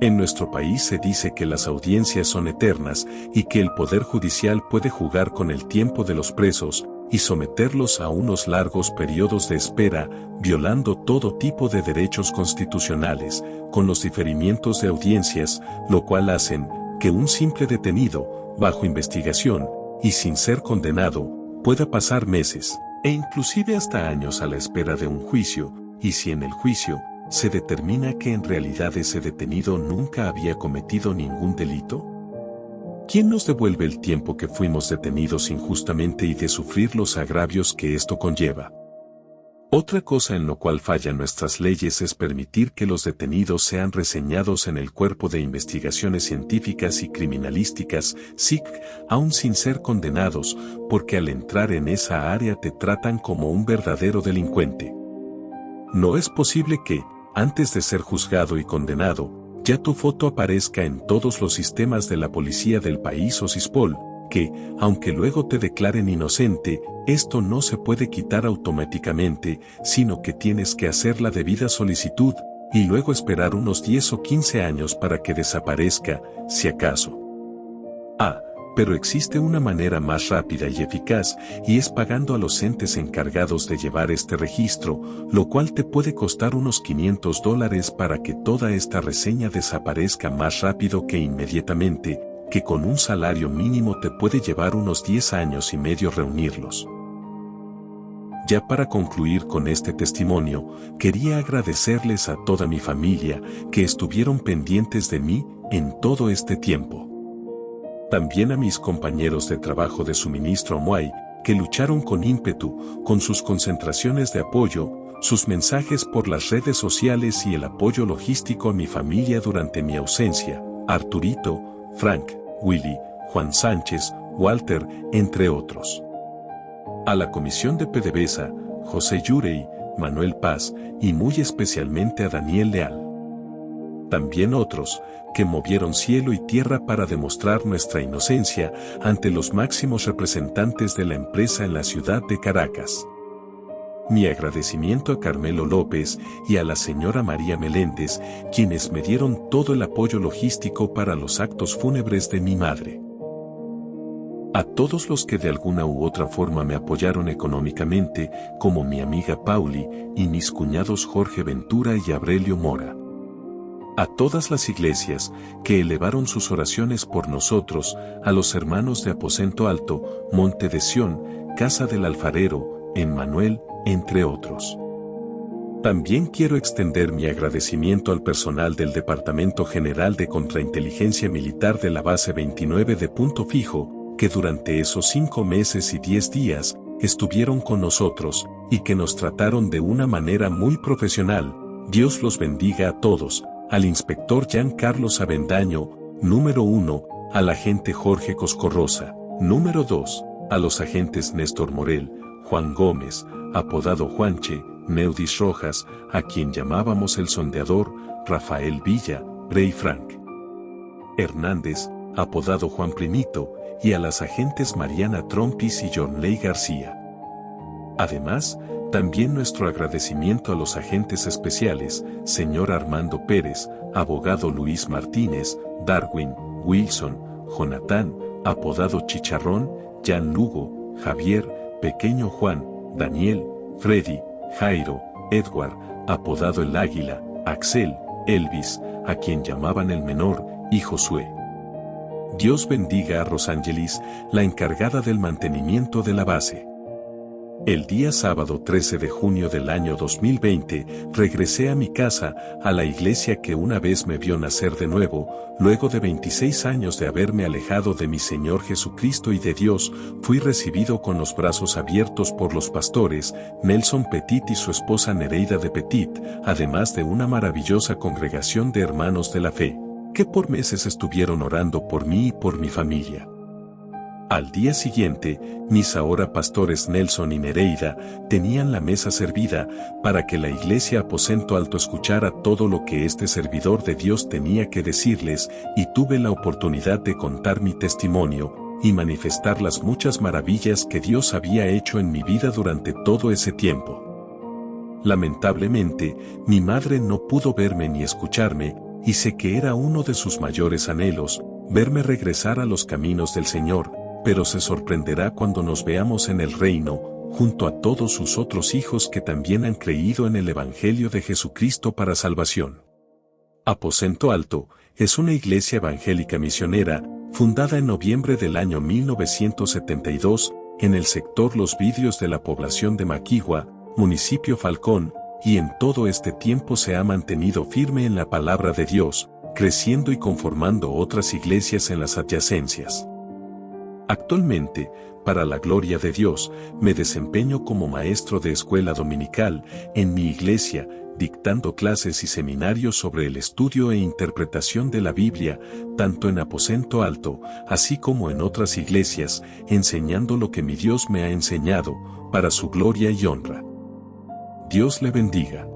En nuestro país se dice que las audiencias son eternas y que el Poder Judicial puede jugar con el tiempo de los presos y someterlos a unos largos periodos de espera, violando todo tipo de derechos constitucionales, con los diferimientos de audiencias, lo cual hacen que un simple detenido, bajo investigación y sin ser condenado, pueda pasar meses, e inclusive hasta años a la espera de un juicio, y si en el juicio ¿se determina que en realidad ese detenido nunca había cometido ningún delito? ¿Quién nos devuelve el tiempo que fuimos detenidos injustamente y de sufrir los agravios que esto conlleva? Otra cosa en lo cual fallan nuestras leyes es permitir que los detenidos sean reseñados en el Cuerpo de Investigaciones Científicas y Criminalísticas, CIC, aún sin ser condenados, porque al entrar en esa área te tratan como un verdadero delincuente. No es posible que, antes de ser juzgado y condenado, ya tu foto aparezca en todos los sistemas de la policía del país o CISPOL, que, aunque luego te declaren inocente, esto no se puede quitar automáticamente, sino que tienes que hacer la debida solicitud, y luego esperar unos 10 o 15 años para que desaparezca, si acaso. Pero existe una manera más rápida y eficaz, y es pagando a los entes encargados de llevar este registro, lo cual te puede costar unos $500 para que toda esta reseña desaparezca más rápido que inmediatamente, que con un salario mínimo te puede llevar unos 10 años y medio reunirlos. Ya para concluir con este testimonio, quería agradecerles a toda mi familia que estuvieron pendientes de mí en todo este tiempo. También a mis compañeros de trabajo de suministro Amuay, que lucharon con ímpetu, con sus concentraciones de apoyo, sus mensajes por las redes sociales y el apoyo logístico a mi familia durante mi ausencia, Arturito, Frank, Willy, Juan Sánchez, Walter, entre otros. A la Comisión de PDVSA, José Yurey, Manuel Paz y muy especialmente a Daniel Leal. También otros, que movieron cielo y tierra para demostrar nuestra inocencia ante los máximos representantes de la empresa en la ciudad de Caracas. Mi agradecimiento a Carmelo López y a la señora María Meléndez, quienes me dieron todo el apoyo logístico para los actos fúnebres de mi madre. A todos los que de alguna u otra forma me apoyaron económicamente, como mi amiga Pauli y mis cuñados Jorge Ventura y Aurelio Mora. A todas las iglesias que elevaron sus oraciones por nosotros, a los hermanos de Aposento Alto, Monte de Sión, Casa del Alfarero, Emmanuel, entre otros. También quiero extender mi agradecimiento al personal del Departamento General de Contrainteligencia Militar de la Base 29 de Punto Fijo, que durante esos 5 meses y 10 días estuvieron con nosotros y que nos trataron de una manera muy profesional. Dios los bendiga a todos. Al inspector Jean Carlos Avendaño, número 1, al agente Jorge Coscorrosa, número 2, a los agentes Néstor Morel, Juan Gómez, apodado Juanche, Neudis Rojas, a quien llamábamos el sondeador, Rafael Villa, Rey Frank Hernández, apodado Juan Primito, y a las agentes Mariana Trompis y Jornley García. Además, también nuestro agradecimiento a los agentes especiales, señor Armando Pérez, abogado Luis Martínez, Darwin, Wilson, Jonathan, apodado Chicharrón, Jan Lugo, Javier, Pequeño Juan, Daniel, Freddy, Jairo, Edward, apodado El Águila, Axel, Elvis, a quien llamaban el menor, y Josué. Dios bendiga a Rosangelis, la encargada del mantenimiento de la base. El día sábado 13 de junio del año 2020, regresé a mi casa, a la iglesia que una vez me vio nacer de nuevo, luego de 26 años de haberme alejado de mi Señor Jesucristo y de Dios. Fui recibido con los brazos abiertos por los pastores, Nelson Petit y su esposa Nereida de Petit, además de una maravillosa congregación de hermanos de la fe, que por meses estuvieron orando por mí y por mi familia. Al día siguiente, mis ahora pastores Nelson y Nereida tenían la mesa servida para que la iglesia Aposento Alto escuchara todo lo que este servidor de Dios tenía que decirles, y tuve la oportunidad de contar mi testimonio y manifestar las muchas maravillas que Dios había hecho en mi vida durante todo ese tiempo. Lamentablemente, mi madre no pudo verme ni escucharme, y sé que era uno de sus mayores anhelos, verme regresar a los caminos del Señor, pero se sorprenderá cuando nos veamos en el reino, junto a todos sus otros hijos que también han creído en el Evangelio de Jesucristo para salvación. Aposento Alto es una iglesia evangélica misionera, fundada en noviembre del año 1972, en el sector Los Vidrios de la población de Maquigua, municipio Falcón, y en todo este tiempo se ha mantenido firme en la palabra de Dios, creciendo y conformando otras iglesias en las adyacencias. Actualmente, para la gloria de Dios, me desempeño como maestro de escuela dominical en mi iglesia, dictando clases y seminarios sobre el estudio e interpretación de la Biblia, tanto en aposento alto, así como en otras iglesias, enseñando lo que mi Dios me ha enseñado, para su gloria y honra. Dios le bendiga.